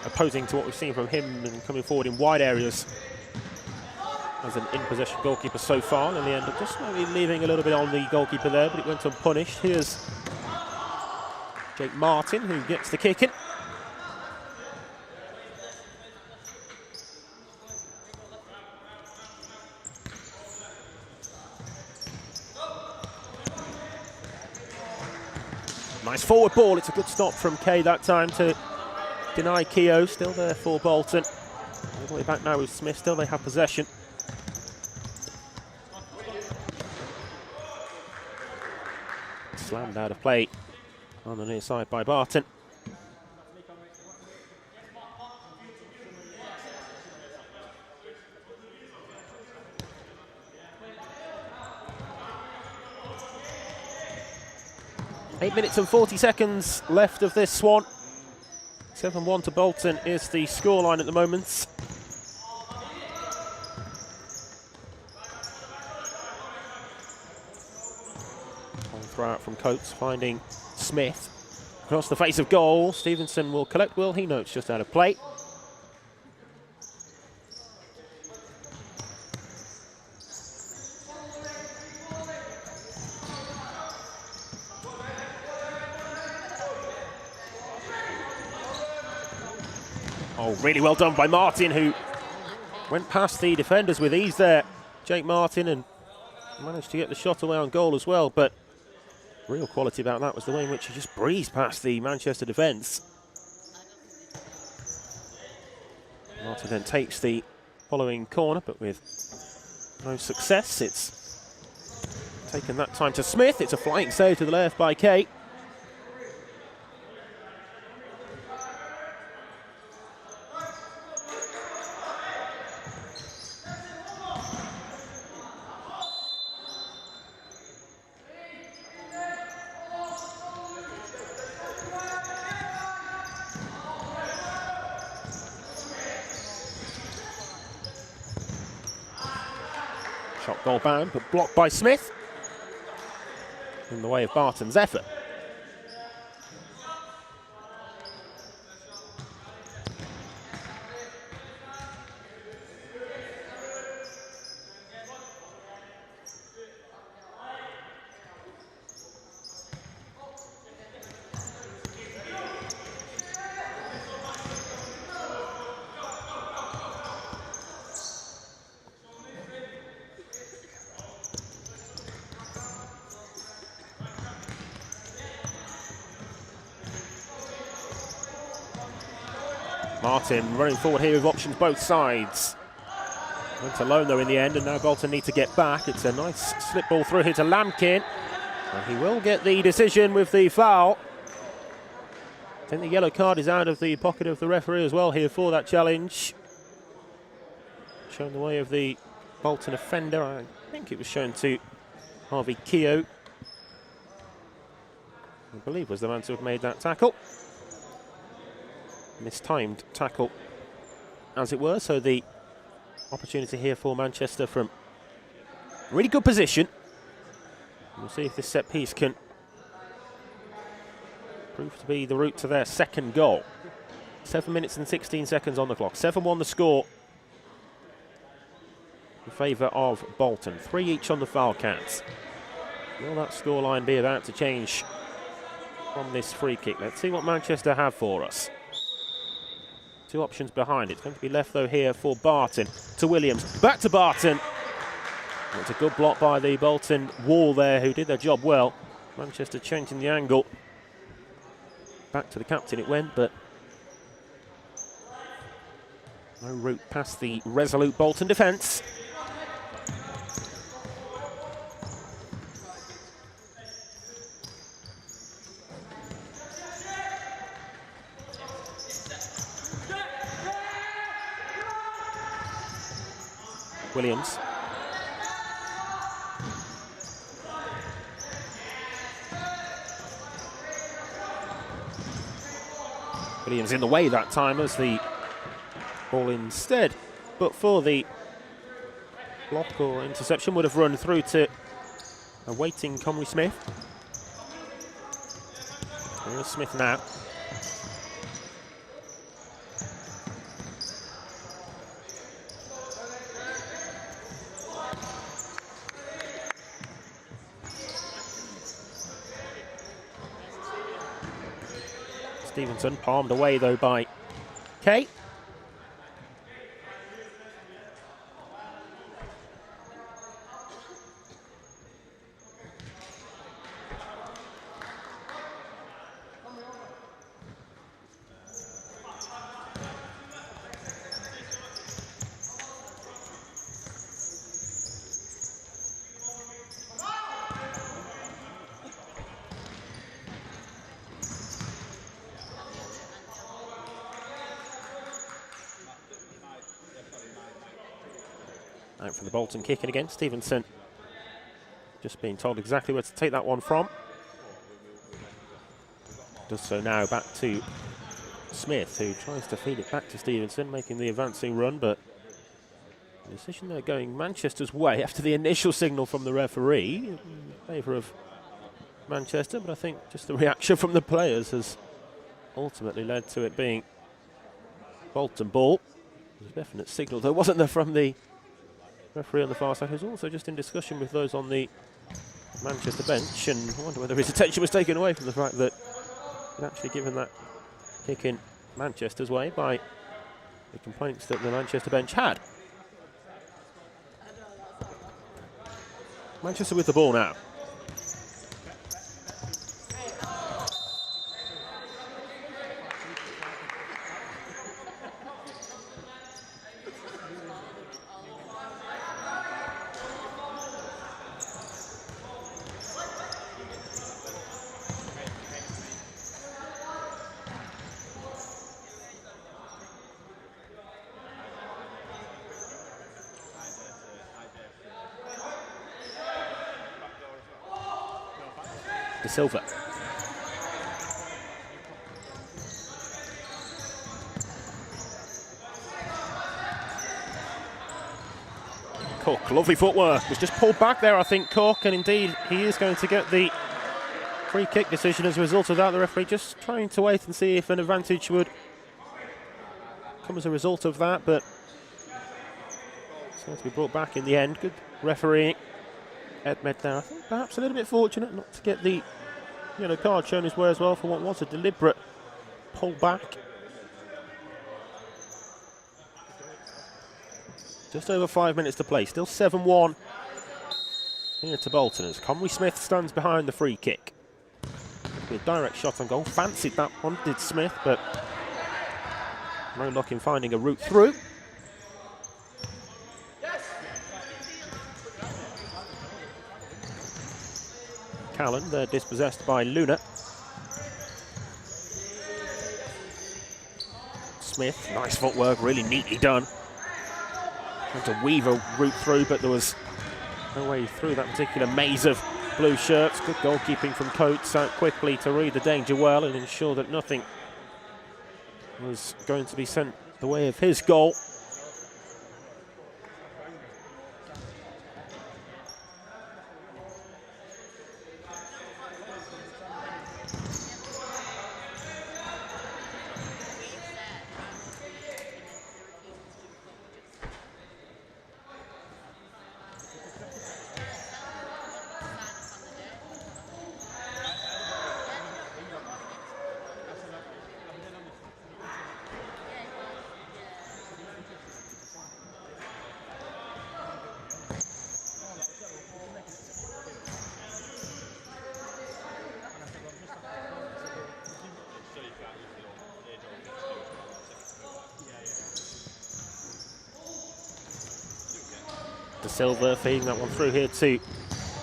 opposing to what we've seen from him and coming forward in wide areas as an in-possession goalkeeper so far. Lely Endel just maybe leaving a little bit on the goalkeeper there, but it went unpunished. Here's Jake Martin, who gets the kick in. Nice forward ball. It's a good stop from Kay that time to deny Keogh. Still there for Bolton. They're the way back now with Smith. Still they have possession. Slammed out of play on the near side by Bolton. Eight minutes and 40 seconds left of this one. 7-1 to Bolton is the scoreline at the moment. Throw out from Coates, finding Smith. Across the face of goal, Stevenson will collect. Will he? No, it's just out of play. Oh, really well done by Martin, who went past the defenders with ease there. Jake Martin, and managed to get the shot away on goal as well, but real quality about that was the way in which he just breezed past the Manchester defence. Martin then takes the following corner, but with no success. It's taken that time to Smith. It's a flying save to the left by Kate. Shot goal bound, but blocked by Smith in the way of Barton's effort. Martin running forward here with options both sides. Went alone though in the end, and now Bolton need to get back. It's a nice slip ball through here to Lampkin. And he will get the decision with the foul. I think the yellow card is out of the pocket of the referee as well here for that challenge. Showing the way of the Bolton offender. I think it was shown to Harvey Keogh. I believe was the man to have made that tackle. Mistimed tackle, as it were, so the opportunity here for Manchester from really good position. We'll see if this set piece can prove to be the route to their second goal. 7 minutes and 16 seconds on the clock. 7-1 the score in favour of Bolton. 3 each on the foul counts. Will that scoreline be about to change from this free kick? Let's see what Manchester have for us. Two options behind it. It's going to be left though here for Barton to Williams. Back to Barton. It's a good block by the Bolton wall there, who did their job well. Manchester changing the angle. Back to the captain it went, but no route past the resolute Bolton defence. Williams. Williams in the way that time as the ball instead, but for the block or interception, would have run through to a waiting Comrie Smith. There's Smith now. Stevenson palmed away though by Kay. Out for the Bolton kick, and again Stevenson just being told exactly where to take that one from. Does so now back to Smith, who tries to feed it back to Stevenson, making the advancing run, but the decision there going Manchester's way after the initial signal from the referee in favour of Manchester, but I think just the reaction from the players has ultimately led to it being Bolton ball. There's a definite signal, though, wasn't there, from the referee on the far side, who's also just in discussion with those on the Manchester bench, and I wonder whether his attention was taken away from the fact that he'd actually given that kick in Manchester's way by the complaints that the Manchester bench had. Manchester with the ball now. De Silva. Cook, lovely footwork. Was just pulled back there, I think, Cook, and indeed he is going to get the free kick decision as a result of that. The referee just trying to wait and see if an advantage would come as a result of that, but it's going to be brought back in the end. Good refereeing. Edmed there, I think perhaps a little bit fortunate not to get the yellow card shown his way as well for what was a deliberate pull back. Just over 5 minutes to play, still 7-1 here to Bolton as Conwy Smith stands behind the free kick. A direct shot on goal, fancied that one, did Smith, but no luck in finding a route through. Callan, they're dispossessed by Luna. Smith, nice footwork, really neatly done. Tried to weave a route through, but there was no way through that particular maze of blue shirts. Good goalkeeping from Coates, out quickly to read the danger well and ensure that nothing was going to be sent the way of his goal. De Silva feeding that one through here to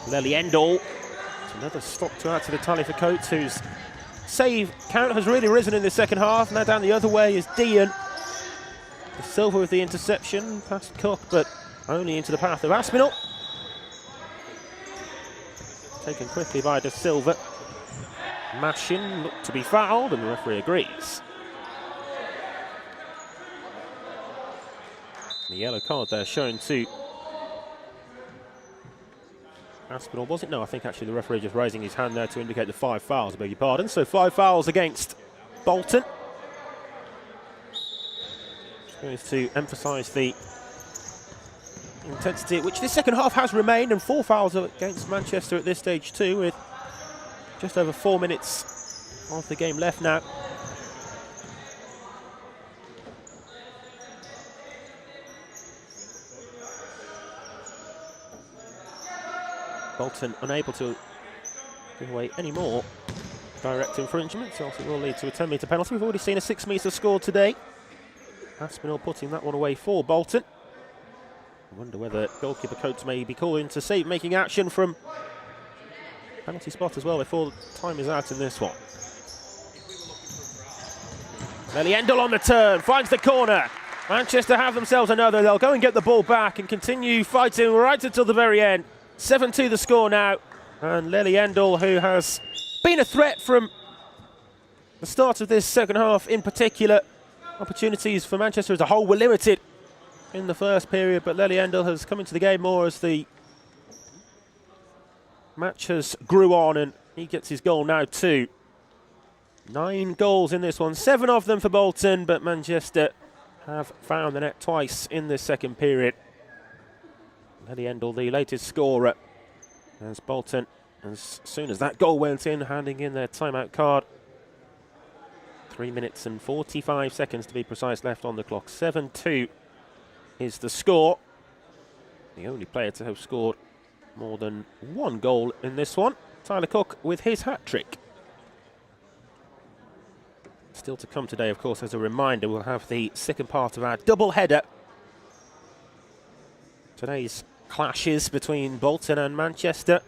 Leliendal. It's another stop to add to the tally for Coates, whose save count has really risen in the second half. Now down the other way is Dean. De Silva with the interception, past Cook, but only into the path of Aspinall. Taken quickly by De Silva. Mashin looked to be fouled, and the referee agrees. The yellow card there shown to Aspinall, was it? No, I think actually the referee just raising his hand there to indicate the 5 fouls, I beg your pardon. So 5 fouls against Bolton. Just going to emphasise the intensity at which this second half has remained, and 4 fouls against Manchester at this stage too, with just over 4 minutes of the game left now. Bolton unable to give away any more direct infringements, else it will lead to a 10-metre penalty. We've already seen a 6-metre score today. Aspinall putting that one away for Bolton. I wonder whether goalkeeper Coates may be called in to save making action from penalty spot as well before time is out in this one. Leliendal on the turn, finds the corner. Manchester have themselves another. They'll go and get the ball back and continue fighting right until the very end. 7-2 the score now. And Lely Endel, who has been a threat from the start of this second half in particular. Opportunities for Manchester as a whole were limited in the first period, but Lely Endel has come into the game more as the match has grew on, and he gets his goal now too. 9 goals in this one, 7 of them for Bolton, but Manchester have found the net twice in this second period. Lely Endel, the latest scorer, as Bolton, as soon as that goal went in, handing in their timeout card. 3 minutes and 45 seconds to be precise left on the clock. 7-2 is the score. The only player to have scored more than 1 goal in this one. Tyler Cook with his hat-trick. Still to come today, of course, as a reminder, we'll have the second part of our double header. Today's clashes between Bolton and Manchester.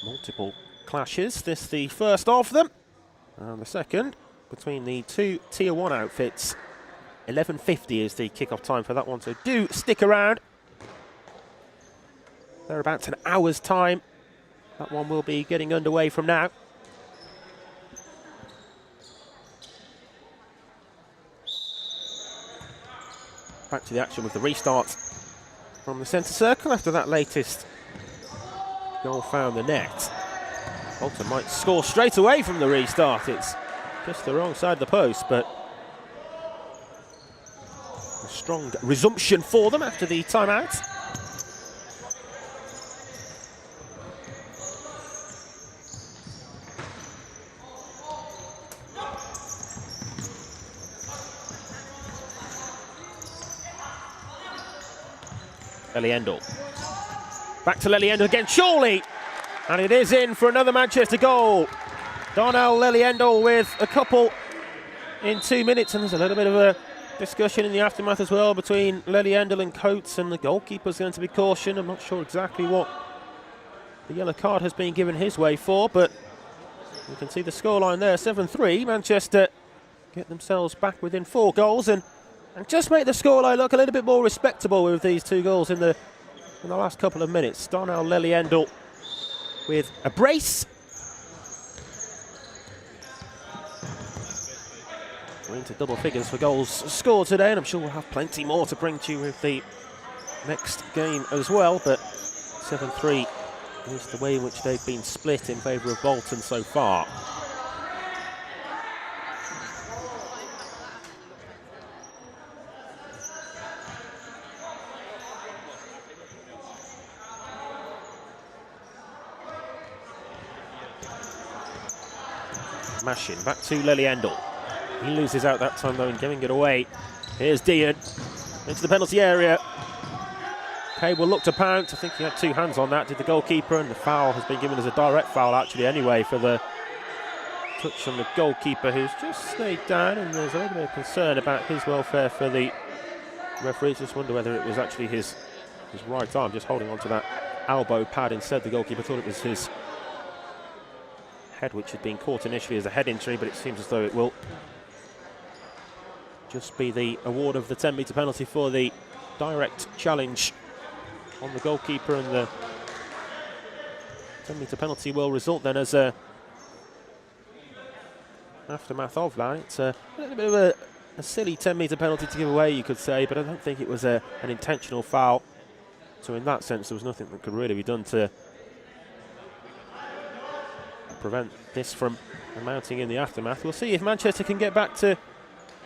Multiple clashes. This the first of them. And the second between the 2 Tier 1 outfits. 11:50 is the kickoff time for that one, so do stick around. They're about an hour's time. That one will be getting underway from now. Back to the action with the restart from the centre circle after that latest goal found the net. Bolton might score straight away from the restart. It's just the wrong side of the post, but a strong resumption for them after the timeout. Lely Endel. Back to Lely Endel again, surely! And it is in for another Manchester goal. Darnell Lely Endel with a couple in 2 minutes, and there's a little bit of a discussion in the aftermath as well between Lely Endel and Coates, and the goalkeeper's going to be cautioned. I'm not sure exactly what the yellow card has been given his way for, but you can see the scoreline there, 7-3. Manchester get themselves back within 4 goals and just make the scoreline look a little bit more respectable with these 2 goals in the last couple of minutes. Darnell Lely Endel with a brace. We're into double figures for goals scored today, and I'm sure we'll have plenty more to bring to you with the next game as well, but 7-3 is the way in which they've been split in favour of Bolton so far. Mashing back to Lely Endel. He loses out that time though in giving it away. Here's Dean into the penalty area. Kay will look to pounce. I think he had 2 hands on that, did the goalkeeper, and the foul has been given as a direct foul actually anyway for the touch on the goalkeeper, who's just stayed down, and there's a little bit of concern about his welfare for the referees. Just wonder whether it was actually his right arm just holding onto that elbow pad instead. The goalkeeper thought it was his head, which had been caught initially as a head injury, but it seems as though it will just be the award of the 10-metre penalty for the direct challenge on the goalkeeper, and the 10-metre penalty will result then as a aftermath of that. It's a little bit of a silly 10-metre penalty to give away, you could say, but I don't think it was an intentional foul. So in that sense, there was nothing that could really be done to prevent this from mounting in the aftermath. We'll see if Manchester can get back to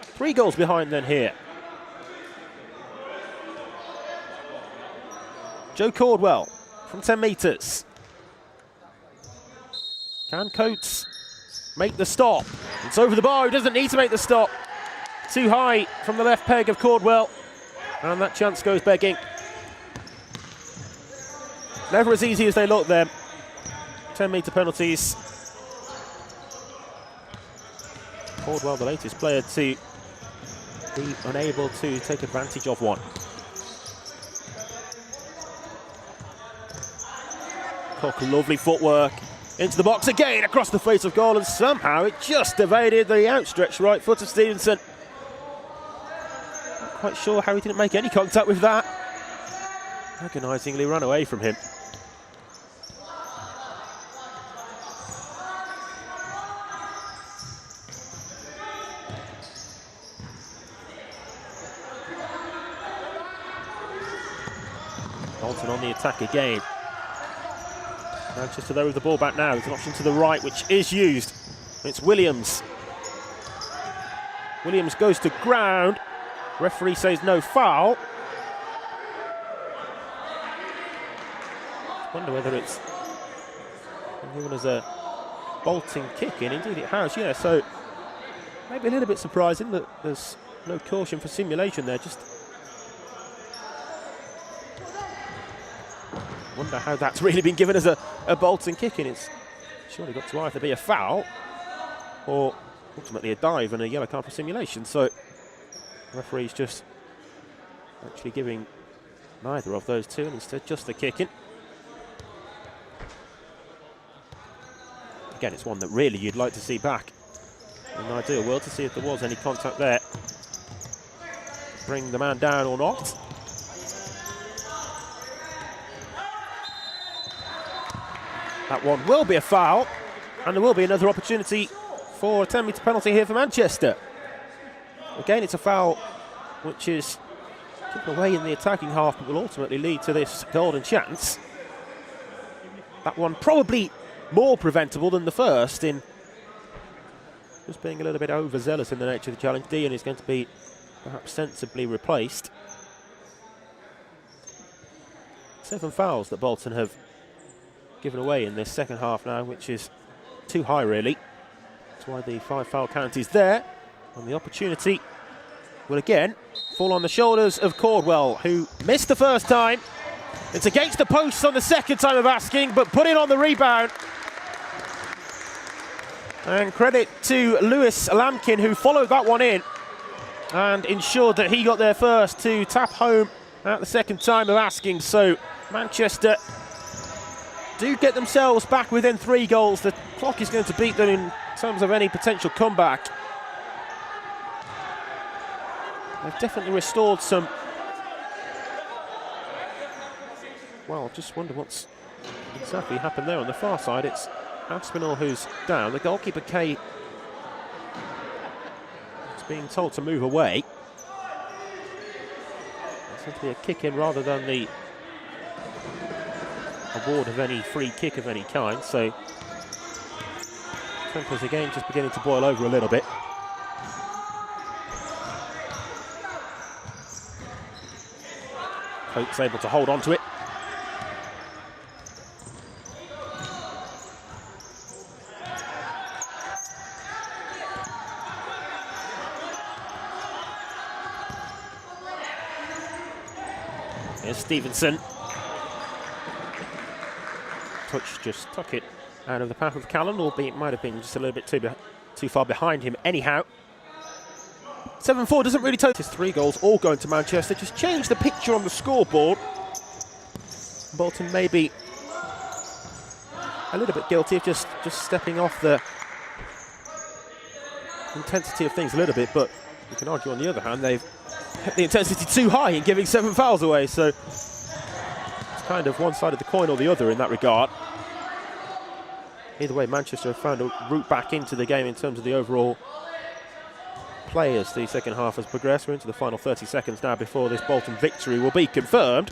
3 goals behind then here. Joe Caldwell from 10 metres. Can Coates make the stop? It's over the bar. He doesn't need to make the stop. Too high from the left peg of Caldwell, and that chance goes begging. Never as easy as they look then. 10-metre penalties. Caldwell, the latest player to be unable to take advantage of one. Cook, lovely footwork into the box again, across the face of goal, and somehow it just evaded the outstretched right foot of Stevenson. Not quite sure how he didn't make any contact with that. Agonisingly ran away from him. Bolton on the attack again. Manchester though with the ball back now. There's an option to the right which is used. It's Williams. Williams goes to ground. Referee says no foul. I wonder whether it's given as a Bolton kick in. Indeed it has, yeah. So maybe a little bit surprising that there's no caution for simulation there. Just wonder how that's really been given as a Bolton kick in. It's surely got to either be a foul or ultimately a dive and a yellow card for simulation. So the referee's just actually giving neither of those two and instead just the kick in. Again, it's one that really you'd like to see back in an ideal world to see if there was any contact there. Bring the man down or not. That one will be a foul, and there will be another opportunity for a 10-metre penalty here for Manchester. Again, it's a foul which is given away in the attacking half, but will ultimately lead to this golden chance. That one probably more preventable than the first in just being a little bit overzealous in the nature of the challenge. Dean is going to be perhaps sensibly replaced. 7 fouls that Bolton have given away in this second half now, which is too high really. That's why the 5 foul count is there, and the opportunity will again fall on the shoulders of Cordwell, who missed the first time. It's against the posts on the second time of asking, but put in on the rebound. And credit to Lewis Lampkin, who followed that one in and ensured that he got there first to tap home at the second time of asking. So Manchester do get themselves back within 3 goals. The clock is going to beat them in terms of any potential comeback. They've definitely restored some. Well, I just wonder what's exactly happened there on the far side. It's Aspinall who's down. The goalkeeper, Kay, is being told to move away. It's going to be a kick in rather than the award of any free kick of any kind. So tempers again just beginning to boil over a little bit. Hope's able to hold on to it. Here's Stevenson. Just tuck it out of the path of Callan, albeit it might have been just a little bit too far behind him anyhow. 7-4 doesn't really tell us 3 goals all going to Manchester. Just change the picture on the scoreboard. Bolton may be a little bit guilty of just stepping off the intensity of things a little bit, but you can argue on the other hand they've kept the intensity too high in giving 7 fouls away, so it's kind of one side of the coin or the other in that regard. Either way, Manchester have found a route back into the game in terms of the overall play as the second half has progressed. We're into the final 30 seconds now before this Bolton victory will be confirmed.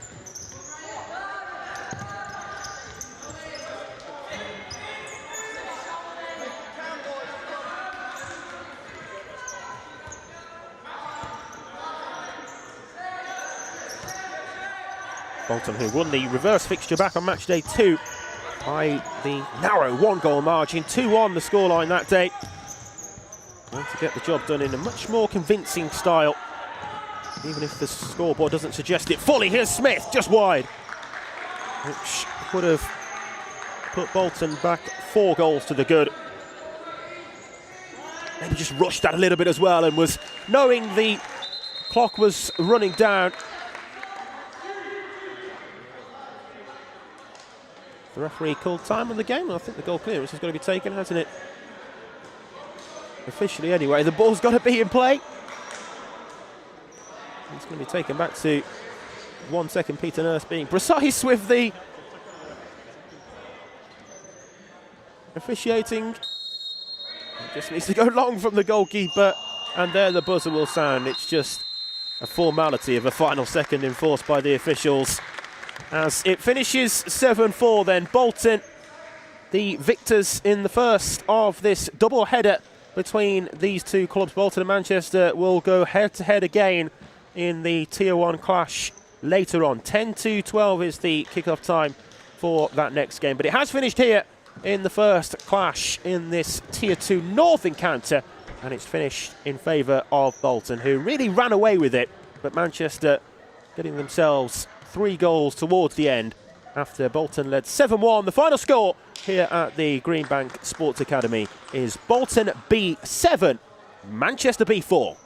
Bolton, who won the reverse fixture back on match day 2 by the narrow 1-goal margin, 2-1 the scoreline that day. And to get the job done in a much more convincing style, even if the scoreboard doesn't suggest it fully. Here's Smith, just wide, which would have put Bolton back 4 goals to the good. Maybe just rushed that a little bit as well and was knowing the clock was running down. The referee called time on the game. I think the goal clearance is going to be taken, hasn't it? Officially anyway, the ball's got to be in play. And It's going to be taken back to 1 second. Peter Nurse being precise with the officiating. It just needs to go long from the goalkeeper, and there the buzzer will sound. It's just a formality of a final second enforced by the officials. As it finishes 7-4 then, Bolton, the victors in the first of this double header between these two clubs. Bolton and Manchester will go head-to-head again in the Tier 1 clash later on. 10-12 is the kick-off time for that next game. But it has finished here in the first clash in this Tier 2 North encounter, and it's finished in favour of Bolton, who really ran away with it. But Manchester getting themselves 3 goals towards the end after Bolton led 7-1. The final score here at the Greenbank Sports Academy is Bolton B 7, Manchester B 4.